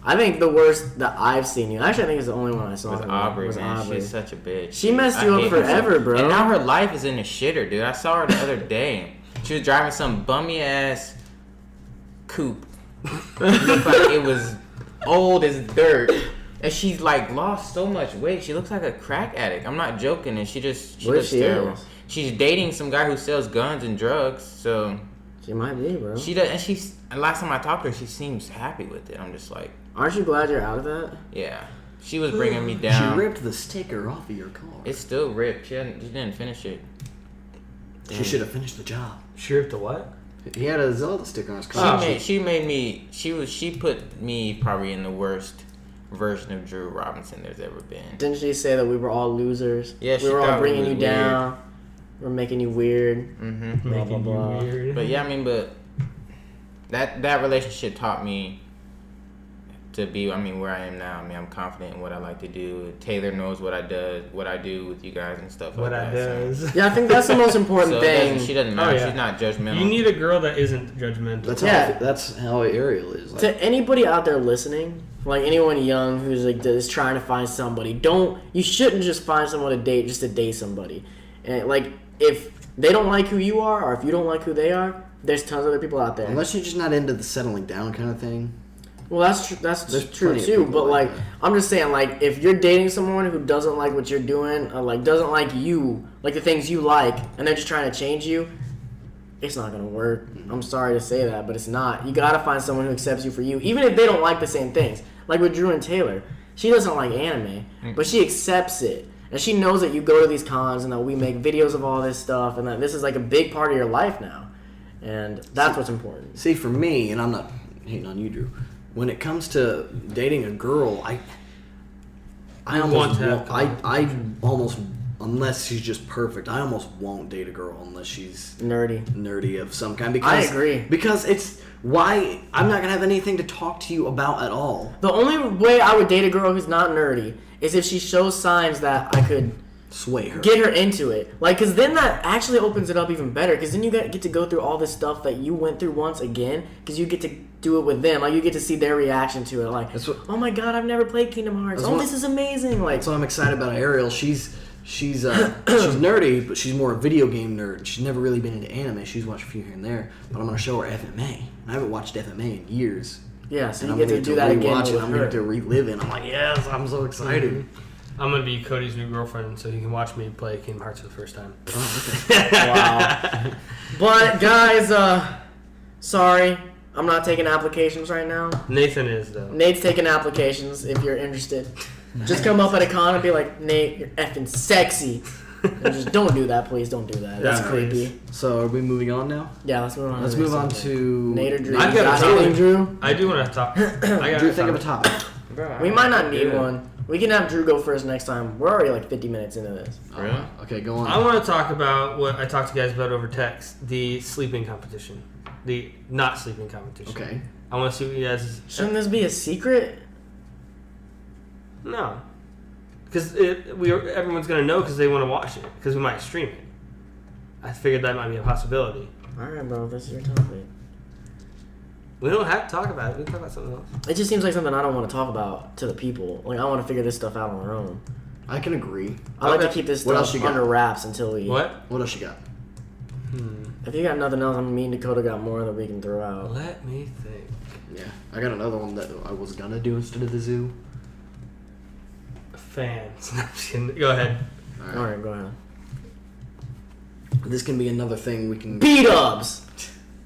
I think the worst that I've seen you. Actually, I think it's the only one I saw. with him Aubrey, was man, Aubrey. she's such a bitch. She messed I you up hate her. forever, bro. And now her life is in the shitter, dude. I saw her the other day. She was driving some bummy ass coupe. It looked like it was old as dirt. And she's like lost so much weight. She looks like a crack addict. I'm not joking. And she What looks she terrible. is? She's dating some guy who sells guns and drugs. So She might be, bro. she does. And last time I talked to her, she seems happy with it. I'm just like, Aren't you glad you're out of that? yeah. She was bringing me She down. ripped the sticker off of your car. It's still ripped. She didn't finish it. She should have finished the job. She ripped the what? He had a Zelda sticker on his car. She put me probably in the worst version of Drew Robinson there's ever been. Didn't she say that we were all losers? Yeah, we she were all thought we bringing was you weird. down. We're making you weird. Mm-hmm. Blah, Making blah, blah. you weird. But yeah, I mean, but that relationship taught me to be, I mean, where I am now. I mean, I'm confident in what I like to do. Taylor knows what I do with you guys and stuff What like I that. does. Yeah, I think that's the most important So thing. she doesn't matter. Oh, yeah. She's not judgmental. You need a girl that isn't judgmental. That's how Ariel is. Like, To anybody out there listening, like anyone young who's like is trying to find somebody, you shouldn't just find someone to date just to date somebody. And like if they don't like who you are, or if you don't like who they are, there's tons of other people out there. unless you're just not into the settling down kind of thing. Well, that's true. There's True plenty of too. people But like like, that. I'm just saying, like, if you're dating someone who doesn't like what you're doing, or like doesn't like you, like the things you like, and they're just trying to change you, it's not gonna work. I'm sorry to say that, but it's not. You gotta find someone who accepts you for you, even if they don't like the same things. Like with Drew and Taylor, she doesn't like anime, but she accepts it. And she knows that you go to these cons and that we make videos of all this stuff and that this is like a big part of your life now. And that's what's important. See, for me, and I'm not hating on you, Drew. When it comes to dating a girl, I almost want to have I almost, unless she's just perfect, I almost won't date a girl unless she's Nerdy. nerdy of some kind. Because I agree. Because it's why I'm not gonna have anything to talk to you about at all. The only way I would date a girl who's not nerdy is if she shows signs that I could Sway her. get her into it. Like, because then that actually opens it up even better. Because then you get to go through all this stuff that you went through once again. Because you get to do it with them. Like, you get to see their reaction to it. Like, That's what- oh my god, I've never played Kingdom Hearts. That's Oh, what- this is amazing. Like, That's what I'm excited about Ariel. She's she's nerdy, but she's more a video game nerd. She's never really been into anime. She's watched a few here and there. But I'm gonna show her FMA. I haven't watched FMA in years. yeah, so And you I'm get to gonna do that again rewatch it. with I'm her. gonna get to relive it. I'm like, yes, I'm so excited. I'm gonna be Cody's new girlfriend, so he can watch me play Kingdom Hearts for the first time. Wow. But guys, sorry, I'm not taking applications right now. Nathan is though. Nate's taking applications if you're interested. Just come up at a con and be like, Nate, you're effing sexy. And just don't do that, please. Don't do that. That's Yeah, creepy. So are we moving on now? Yeah, let's move on. Let's to the move on next subject. to Nate or Drew. I've You got a anything, topic. Drew? I do want to talk. I got Drew, think of a topic. We might not need Yeah. one. We can have Drew go first next time. We're already like 50 minutes into this. Really? Okay, go on. I want to talk about what I talked to you guys about over text: the sleeping competition, the not sleeping competition. Okay. I want to see what you guys. Shouldn't this be a secret? No, because everyone's gonna know because they want to watch it because we might stream it. I figured that might be a possibility. Alright, bro, this is your topic. We don't have to talk about it. We can talk about something else. It just seems like something I don't want to talk about to the people. Like, I want to figure this stuff out on our own. I can agree. I like to Okay. keep this What else stuff you got? under wraps until we... What? What else you got? If you got nothing else, I'm mean Dakota got more that we can throw out. Let me think. Yeah, I got another one that I was gonna do instead of the zoo. Fans. No, I'm just kidding. Go ahead. Alright, go ahead. This can be another thing we can. B-dubs!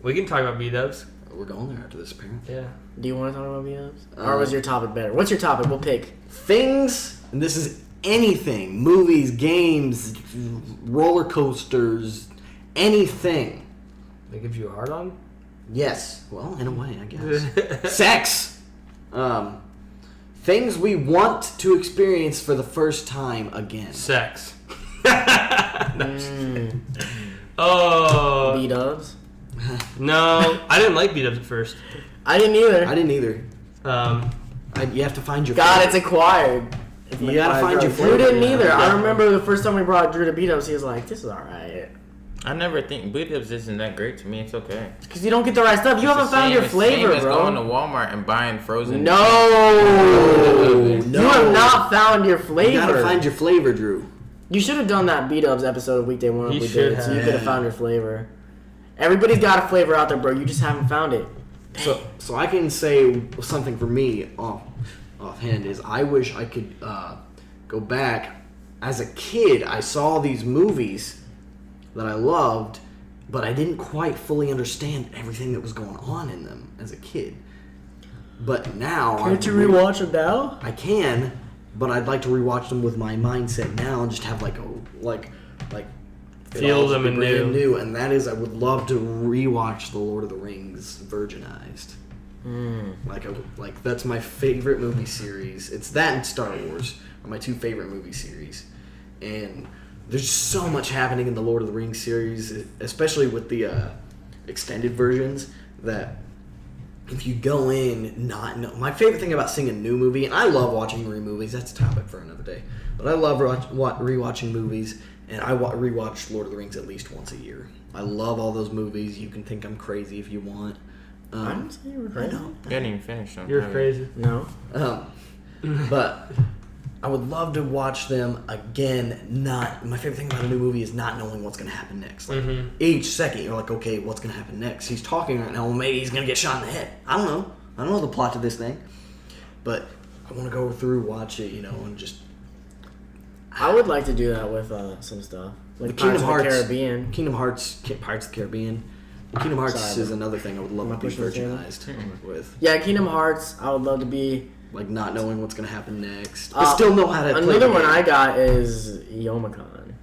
We can talk about B-dubs. We're going there after this, apparently. Yeah. Do you want to talk about B-dubs? Or was your topic better? What's your topic? We'll pick. Things, and this is anything: movies, games, roller coasters, anything. They give you a hard on. Yes. Well, in a way, I guess. Sex. Things we want to experience for the first time again. Sex. No, I'm just kidding. Oh B-dubs? no, I didn't like B-dubs at first. I didn't either. I didn't either. Um, You have to find your. God, favorite. it's acquired. You gotta find your Drew didn't favorite. either. I Yeah. remember the first time we brought Drew to B-dubs, he was like, this is alright. I never think B-dubs isn't that great to me. It's okay. Because you don't get the right stuff. You It's haven't the found same- your it's the same flavor, as going to bro. Walmart and buying frozen. No! No. You have not found your flavor. You gotta find your flavor, Drew. You should have done that B-dubs episode of Weekday 1 if You we should did it, so you have. could have found your flavor. Everybody's got a flavor out there, bro. You just haven't found it. So I can say something for me offhand is I wish I could go back. As a kid, I saw these movies that I loved, but I didn't quite fully understand everything that was going on in them as a kid. But now Can't you rewatch it now? I can, but I'd like to rewatch them with my mindset now and just have like it Feel all them just be anew. brand new. And that is, I would love to rewatch The Lord of the Rings Virginized. Like that's my favorite movie series. It's that and Star Wars are my two favorite movie series, and there's so much happening in the Lord of the Rings series, especially with the extended versions. That if you go in not know, my favorite thing about seeing a new movie, and I love watching movies. That's a topic for another day. But I love rewatching movies, and I rewatch Lord of the Rings at least once a year. I love all those movies. You can think I'm crazy if you want. I didn't say you were I crazy. know. You didn't even finish them. you're have you? crazy. No. But I would love to watch them again. My favorite thing about a new movie is not knowing what's going to happen next. Like each second, you're like, okay, what's going to happen next? He's talking right now. Well, maybe he's going to get shot in the head. I don't know. I don't know the plot to this thing, but I want to go through, watch it, and just. I would like to do that with some stuff. Like Kingdom Pirates Hearts. of the Caribbean. Kingdom Hearts, Pirates of the Caribbean. Kingdom Hearts Sorry, is another thing I would love Am I to be pushing the table? virginized with. Yeah, Kingdom Hearts. I would love to be. Like not knowing what's gonna happen next, but still know how to play. Another the one game. I got is Youmacon.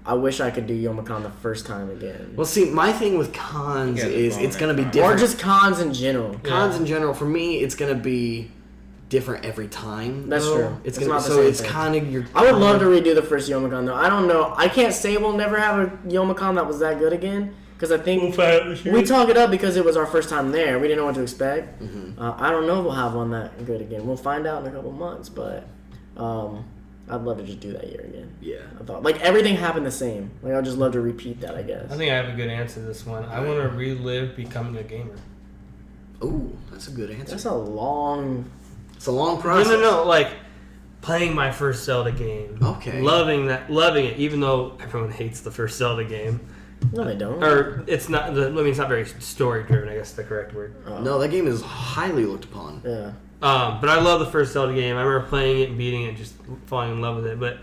I wish I could do Youmacon the first time again. Well, see, my thing with cons You gotta is go it's on gonna be that. different. Or just cons in general. Cons in general, for me, it's gonna be different every time. That's though. true. It's It's gonna not the so same it's thing. kind of your. I would love to redo the first Youmacon though. I don't know. I can't say we'll never have a Youmacon that was that good again because I think we talk it up because it was our first time there. We didn't know what to expect. I don't know if we'll have one that good again. We'll find out in a couple months, but I'd love to just do that year again. Yeah. I thought like everything happened the same. Like I'd just love to repeat that. I guess. I think I have a good answer to this one. I want to relive becoming a gamer. Ooh, that's a good answer. That's a long. It's a long process. No. Like playing my first Zelda game. Okay. Loving it, even though everyone hates the first Zelda game. No, they don't. Or it's not. It's not very story driven. I guess is the correct word. No, that game is highly looked upon. Yeah. But I love the first Zelda game. I remember playing it and beating it, just falling in love with it. But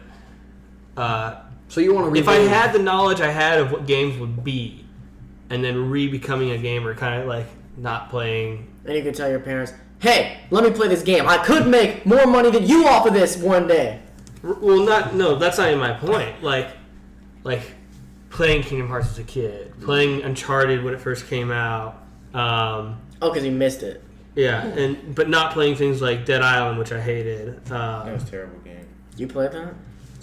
So you want to? if I had the knowledge I had of what games would be, and then becoming a gamer, kind of like not playing. And you could tell your parents, "Hey, let me play this game. I could make more money than you off of this one day." Well, that's not even my point. Like playing Kingdom Hearts as a kid, playing Uncharted when it first came out. Oh, because you missed it. Yeah, but not playing things like Dead Island, which I hated. That was a terrible game. You played that?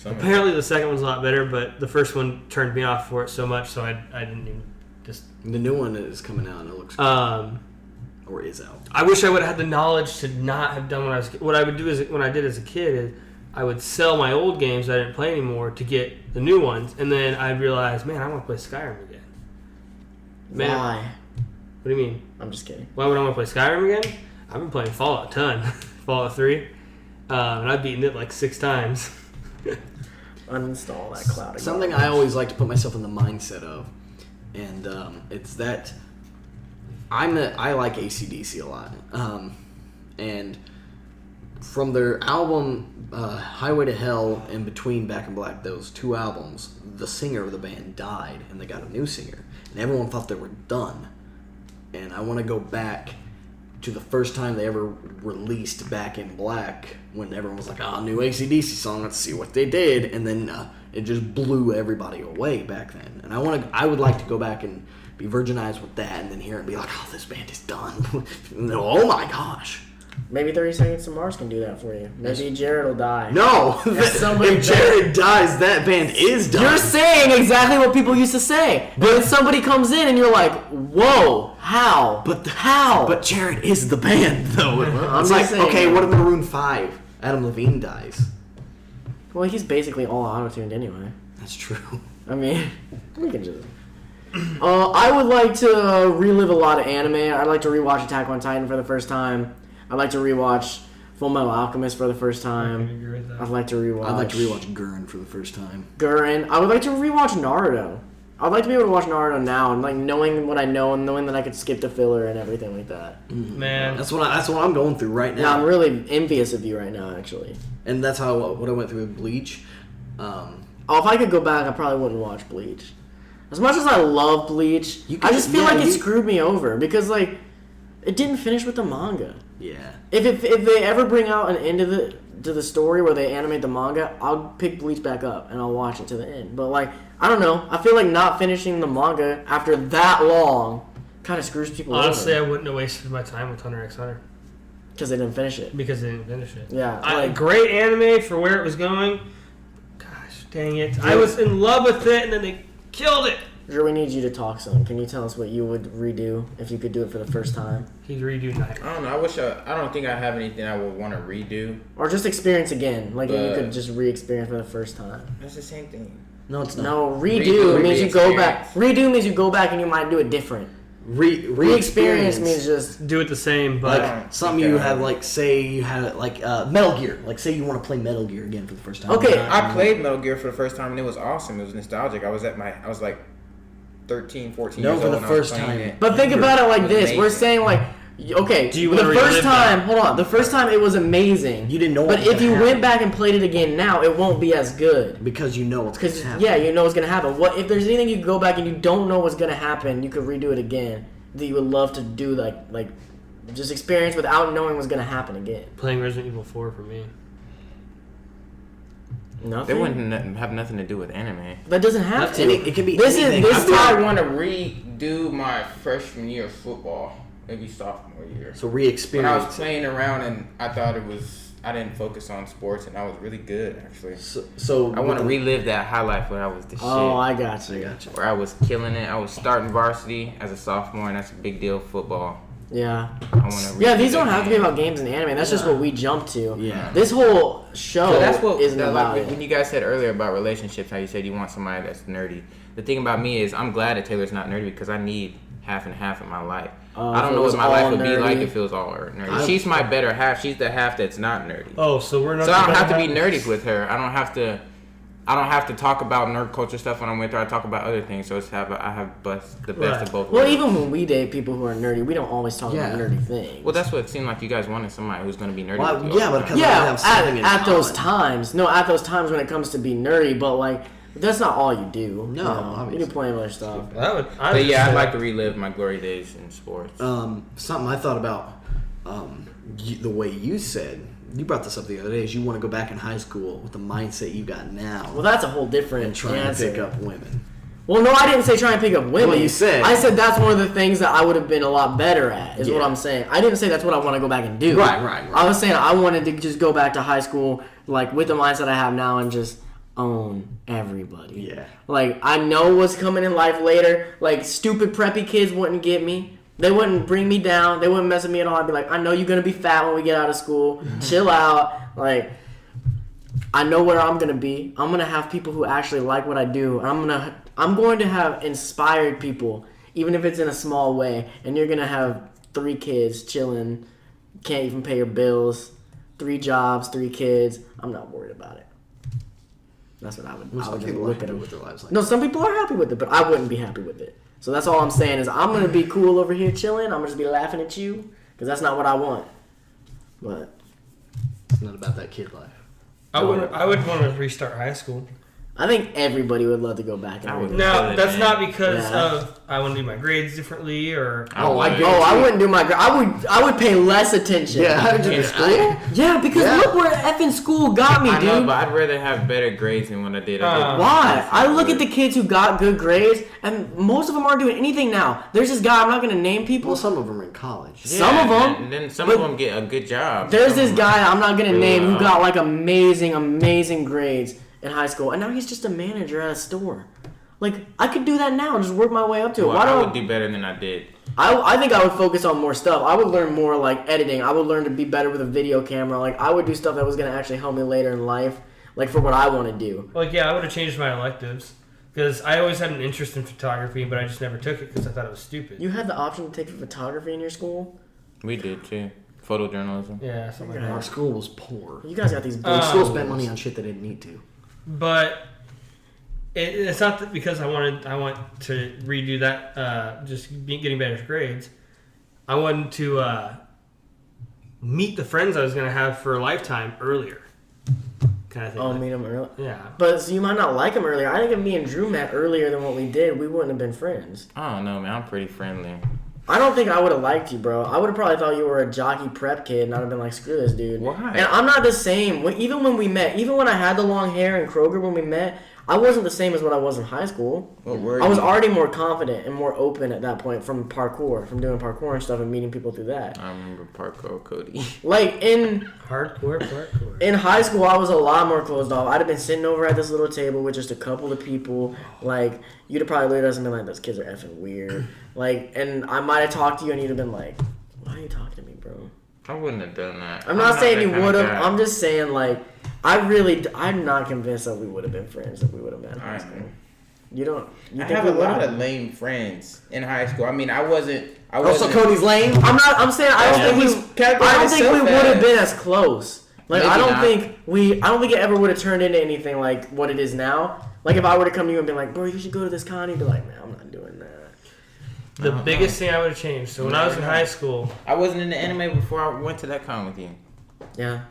Apparently, the second one's a lot better, but the first one turned me off for it so much, so I didn't even just. The new one is coming out and it looks or is out. I wish I would have had the knowledge to not have done what I would do is when I did as a kid is I would sell my old games that I didn't play anymore to get the new ones, and then I'd realize, man, I want to play Skyrim again. Man, Why? what do you mean? I'm just kidding. Why would I want to play Skyrim again? I've been playing Fallout a ton, Fallout 3, and I've beaten it like 6 times. Uninstall that cloud. Something I always like to put myself in the mindset of, and it's that I like AC/DC a lot, and from their album Highway to Hell and Between Back in Black, those 2 albums, the singer of the band died, and they got a new singer, and everyone thought they were done. And I want to go back to the first time they ever released Back in Black, when everyone was like, new AC/DC song, let's see what they did, and then it just blew everybody away back then. And I would like to go back and be virginized with that, and then hear it and be like, oh, this band is done. And then, oh my gosh. Maybe 30 Seconds to Mars can do that for you. Maybe Jared will die. No! somebody if Jared dies, that band is done. You're saying exactly what people used to say. But then somebody comes in and you're like, whoa, how? How? But Jared is the band, though. I'm It's just like, saying, okay, man. what if Maroon 5? Adam Levine dies. Well, he's basically all auto-tuned anyway. That's true. I mean, we can just... I would like to relive a lot of anime. I'd like to rewatch Attack on Titan for the first time. I'd like to rewatch Full Metal Alchemist for the first time. I'd like to rewatch... I'd like to rewatch Gurren for the first time. Gurren. I would like to rewatch Naruto. I'd like to be able to watch Naruto now and like knowing what I know and knowing that I could skip the filler and everything like that. Man, That's what I'm going through right Yeah, I'm now. really envious of you right now, actually. And that's what I went through with Bleach. Oh, if I could go back, I probably wouldn't watch Bleach. As much as I love Bleach, You I could- just feel yeah, like it you- screwed me over because like it didn't finish with the manga. Yeah. If they ever bring out an end to the story where they animate the manga, I'll pick Bleach back up and I'll watch it to the end. But like I don't know, I feel like not finishing the manga after that long kind of screws people honestly, I over wouldn't have wasted my time with Hunter x Hunter because they didn't finish it. because they didn't finish it. Yeah, like- great anime for where it was going. Gosh, dang it! I was in love with it, and then they killed it. Drew, we need you to talk some. Can you tell us what you would redo if you could do it for the first time? He's redoing that. I don't know. I don't think I have anything I would want to redo. Or just experience again. Like, if you But- could just re-experience for the first time. That's the same thing. No, it's not. No, redo Redo means you go back. re-experience. Redo means you go back and you might do it different. Re-experience means just... Do it the same, but Like something you have, like say you had it like Metal Gear. Like say you want to play Metal Gear again for the first time. Okay. I played Metal Gear for the first time and it was awesome. It was nostalgic. I was like 13, 14 No, years for old the when I was first playing time. it. But think about it like this. We're Amazing. saying, like, Okay, Do you the wanna first relive time, that? hold on, the first time it was amazing. You didn't know But what was if you gonna went happen. back and played it again now, it won't be as good. Because you know what's going Because to happen. yeah, you know what's gonna happen. What if there's anything you could go back and you don't know what's gonna happen? You could redo it again. That you would love to do, like just experience without knowing what's gonna happen again. Playing Resident Evil 4 for me. Nothing. They wouldn't have nothing to do with anime. That doesn't have to. It can be This anything. is I this feel time. like- want to redo my freshman year of football, maybe sophomore year. So When I re-experience. was playing around and I thought I didn't focus on sports and I was really good actually. So I want to relive that high life where I was the shit. Oh, I got you. Where I was killing it. I was starting varsity as a sophomore and that's a big deal football. Yeah. I want to. Yeah, these don't have to be about games and anime. That's just what we jump to. Yeah. This whole show So that's what isn't that, about like, it. when you guys said earlier about relationships, how you said you want somebody that's nerdy. The thing about me is I'm glad that Taylor's not nerdy because I need half and half in my life. I if don't it know was what my all life would be nerdy. like if it was all nerdy. She's my better half. She's the half that's not nerdy. Oh, so we're not. So I don't have to be nerdy with her. I don't have to talk about nerd culture stuff when I'm with her. I talk about other things. So I have the best Right. of both Well, worlds. even when we date people who are nerdy, we don't always talk about nerdy things. Well, that's what it seemed like you guys wanted somebody who's going to be nerdy Well, with you. yeah, all but the time. because- yeah, have something in at those common. times. No, at those times when it comes to be nerdy, but like that's not all you do. No, you obviously. do plenty of other stuff. But yeah, I'd like to relive my glory days in sports. Something I thought about the way you said, you brought this up the other day, is you want to go back in high school with the mindset you got now Well, that's a whole different and trying answer. to pick up women. Well, no, I didn't say try and pick up women. Well, you said. I said that's one of the things that I would have been a lot better at, is what Yeah. I'm saying. I didn't say that's what I want to go back and do. Right. I was saying I wanted to just go back to high school, like, with the mindset I have now and just own everybody. Yeah. Like, I know what's coming in life later. Like, stupid preppy kids wouldn't get me. They wouldn't bring me down. They wouldn't mess with me at all. I'd be like, I know you're going to be fat when we get out of school. Chill out. Like, I know where I'm gonna be. I'm gonna have people who actually like what I do. I'm going to have inspired people, even if it's in a small way. And you're gonna have 3 kids chilling, can't even pay your bills, 3 jobs, 3 kids. I'm not worried about it. That's what I would Some just people are look at happy them. with their lives like No, some people are happy with it, but I wouldn't be happy with it. So that's all I'm saying is I'm gonna be cool over here chilling. I'm gonna just be laughing at you because that's not what I want. But It's not about that kid life. I would want to restart high school. I think everybody would love to go back and I would. redo it. No, that's not because Yeah. of I want to do my grades differently or Oh, I would. get Oh, I wouldn't do my. I would pay less attention. Yeah, how did you In do school? Yeah, because Yeah. look where effing school got me, I know, dude. but I'd rather have better grades than what I did. Why? I look at the kids who got good grades, and most of them aren't doing anything now. There's this guy. I'm not gonna name people. Well, some of them are in college. some of them, And then some but of them get a good job. There's Some this of them- guy I'm not gonna name who Yeah. got like amazing grades in high school, and now he's just a manager at a store. Like I could do that now, just work my way up to it. Well, Why I don't would do better than I did. I think I would focus on more stuff. I would learn more like editing. I would learn to be better with a video camera. Like I would do stuff that was gonna actually help me later in life, like for what I want to do. like yeah, I would have changed my electives because I always had an interest in photography, but I just never took it because I thought it was stupid. You had the option to take photography in your school. We did too. Photojournalism. Yeah, something like Our that. school was poor. You guys got these big Our school schools. spent money on shit they didn't need to. But it's not that because I want to redo that. Getting better grades. I wanted to meet the friends I was going to have for a lifetime earlier. Kind of thing. Oh, meet them early. Yeah. But so you might not like him earlier. I think if me and Drew met earlier than what we did, we wouldn't have been friends. I don't know, man. I'm pretty friendly. I don't think I would have liked you, bro. I would have probably thought you were a jockey prep kid, and I'd have been like, screw this dude. Why? And I'm not the same. Even when we met, even when I had the long hair in Kroger when we met, I wasn't the same as what I was in high school. What were I was you? already more confident and more open at that point from parkour, from doing parkour and stuff and meeting people through that. I remember Parkour Cody. Like in Hardcore. in high school, I was a lot more closed off. I'd have been sitting over at this little table with just a couple of people. Like, you'd have probably looked at us and been like, those kids are effing weird. Like, and I might have talked to you and you'd have been like, why are you talking to me, bro? I wouldn't have done that. I'm not saying that you kind of would have. guy. I'm just saying, like, I'm not convinced that we would have been friends if we would have met in high school. You don't. You I think have we a lot would've? of lame friends in high school. I mean, I wasn't. Oh, so Cody's lame? I'm saying I don't Yeah. think He's we. calculating I don't think we himself would have as- been as close. Like Maybe I don't not. think I don't think it ever would have turned into anything like what it is now. Like if I were to come to you and be like, bro, you should go to this con, you'd be like, man, I'm not doing that. The biggest thing I would have changed. So when I was in high school, I wasn't in the anime before I went to that con with you. Yeah.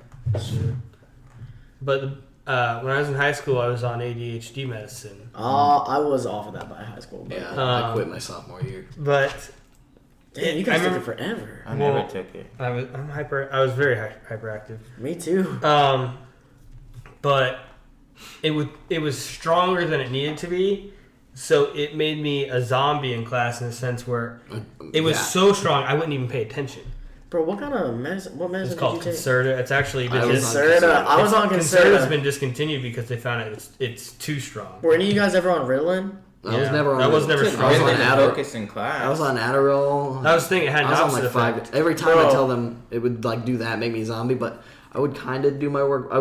but when I was in high school, I was on ADHD medicine. I was off of that by high school. But Yeah, I quit my sophomore year. But damn, you I guys took remember- it forever. I never took it. I was very hyperactive. Me too. But it was stronger than it needed to be, so it made me a zombie in class in a sense where it was so strong I wouldn't even pay attention. Bro, what kind of medicine? What medicine It's called did you take? Concerta. It's actually been Concerta. I was on Concerta's Concerta. been discontinued because they found it's too strong. Were any of you guys ever on Ritalin? I was never on. That was never I was strong. on Really Adderall. focus in class. I was on Adderall. That was the thing. It had I an was on opposite like 5. effect. Every time I Bro. tell them it would like do that, make me a zombie, but I would kind of do my work. I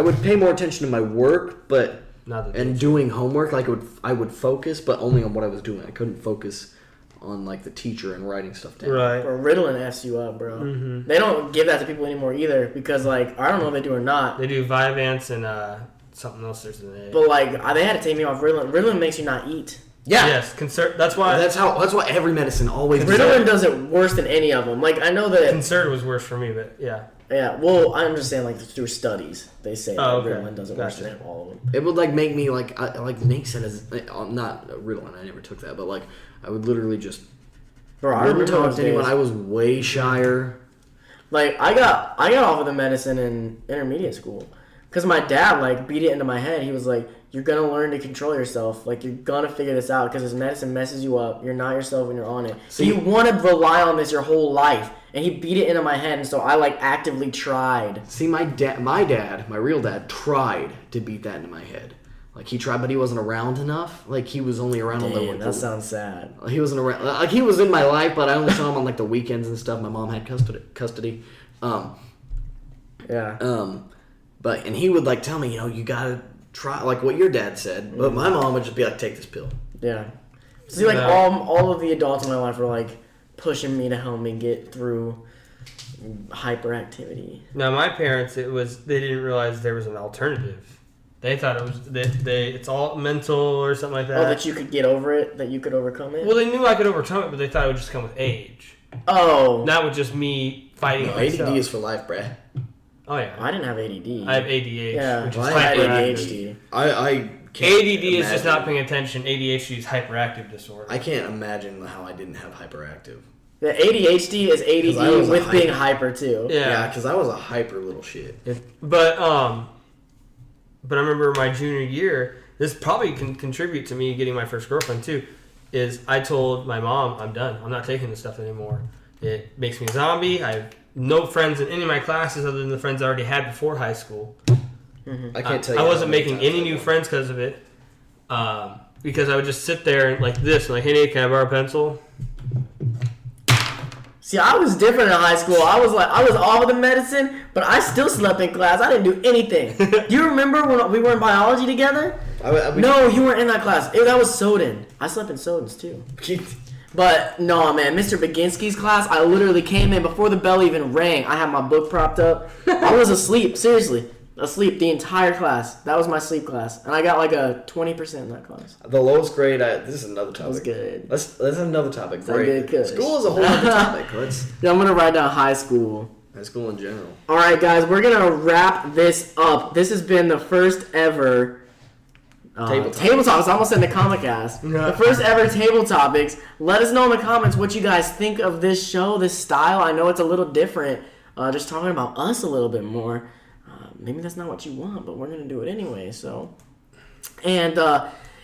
would pay more attention to my work, but Not that and doing homework, like I would focus, but only on what I was doing. I couldn't focus on like the teacher and writing stuff down. Right. Bro, Ritalin F's you up, bro. Mm-hmm. They don't give that to people anymore either because, like, I don't know if they do or not. They do Vyvanse and something else. There's an A. But like, they had to take me off Ritalin. Ritalin makes you not eat. Yeah. Yes, That's why That's what every medicine always does. Ritalin does it worse than any of them. Like, I know that. Concerta was worse for me, but yeah. Yeah, well, I understand, like, through studies, they say Oh, that okay. Ritalin does it worse Gotcha. than all of them. It would like make me like Nate said, not Ritalin. I never took that, but like I would literally just Bro, I wouldn't remember talk those to anyone. days. I was way shyer. Like, I got off of the medicine in intermediate school. Because my dad, like, beat it into my head. He was like, you're going to learn to control yourself. Like, you're going to figure this out because this medicine messes you up. You're not yourself when you're on it. So you want to rely on this your whole life. And he beat it into my head, and so I, like, actively tried. See, my real dad, tried to beat that into my head. Like he tried, but he wasn't around enough. Like he was only around on Damn, the. that sounds sad. He wasn't around. Like he was in my life, but I only saw him on like the weekends and stuff. My mom had custody. Yeah. But he would like tell me, you gotta try like what your dad said. But my mom would just be like, take this pill. Yeah. See, like, all of the adults in my life were, like, pushing me to help me get through hyperactivity. Now my parents, they didn't realize there was an alternative. They thought it was it's all mental or something like that. Oh, that you could get over it? That you could overcome it? Well, they knew I could overcome it, but they thought it would just come with age. Oh. Not with just me fighting No, myself. ADD is for life, bruh. Oh yeah. I didn't have ADD. I have ADH, Yeah, which is Well, I had hyperactive. ADHD. I can't ADD is just imagine- not paying attention. ADHD is hyperactive disorder. I can't imagine how I didn't have hyperactive. The ADHD is 'Cause I was ADD a with being hyper. hyper, too. Yeah. because I was a hyper little shit. But I remember my junior year. This probably can contribute to me getting my first girlfriend too. Is I told my mom I'm done. I'm not taking this stuff anymore. It makes me a zombie. I have no friends in any of my classes other than the friends I already had before high school. I can't tell you. I how wasn't many making times any I new got- friends because of it. Because I would just sit there like this, and like, hey Nate, can I borrow a pencil? See, I was different in high school. I was off of the medicine, but I still slept in class. I didn't do anything. Do you remember when we were in biology together? No, you weren't in that class. That was Soden. I slept in Soden's too. But no, man, Mr. Baginski's class, I literally came in before the bell even rang. I had my book propped up. I was asleep, seriously. Asleep the entire class. That was my sleep class. And I got like a 20% in that class. The lowest grade. This is another topic. That was good. Let's another topic. Sound Great. good, Kush. School is a whole other topic. Let's Yeah, I'm going to write down high school. school in general. All right, guys, we're going to wrap this up. This has been the first ever Table Table Topics. I almost said the Comic Cast. The first ever Table Topics. Let us know in the comments what you guys think of this show, this style. I know it's a little different, just talking about us a little bit more. Maybe that's not what you want, but we're going to do it anyway. So, and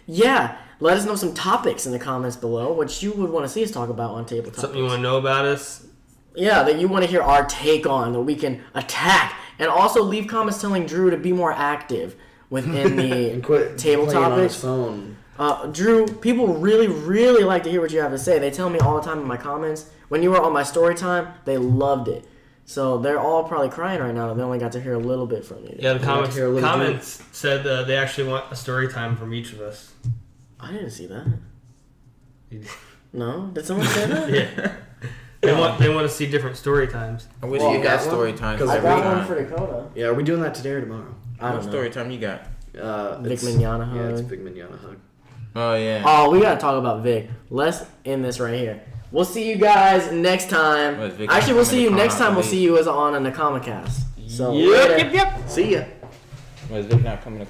yeah, let us know some topics in the comments below, what you would want to see us talk about on Table Topics. Something you want to know about us? Yeah, that you want to hear our take on, that we can attack. And also leave comments telling Drew to be more active within the And quit Table playing on his Topics. phone. Drew, people really, really like to hear what you have to say. They tell me all the time in my comments. When you were on my story time, they loved it. So they're all probably crying right now that they only got to hear a little bit from you. Yeah, the like to hear a little comments said they actually want a story time from each of us. I didn't see that. No? Did someone say that? Yeah. They want to see different story times. I wish Well, you you got got one? story time. 'Cause I every got one time. for Dakota. Yeah, are we doing that today or tomorrow? I What don't know. story time you got? Vic It's- Mignogna Yeah, it's hug. Big Mignogna hug. Oh yeah. Oh, we gotta talk about Vic. Let's end this right here. We'll see you guys next time. What, is Vic Actually, we'll coming see you to next time. We'll Congress? see you as on a Nakama cast. So Yep, later. yep, yep. See ya. Was Vic not coming to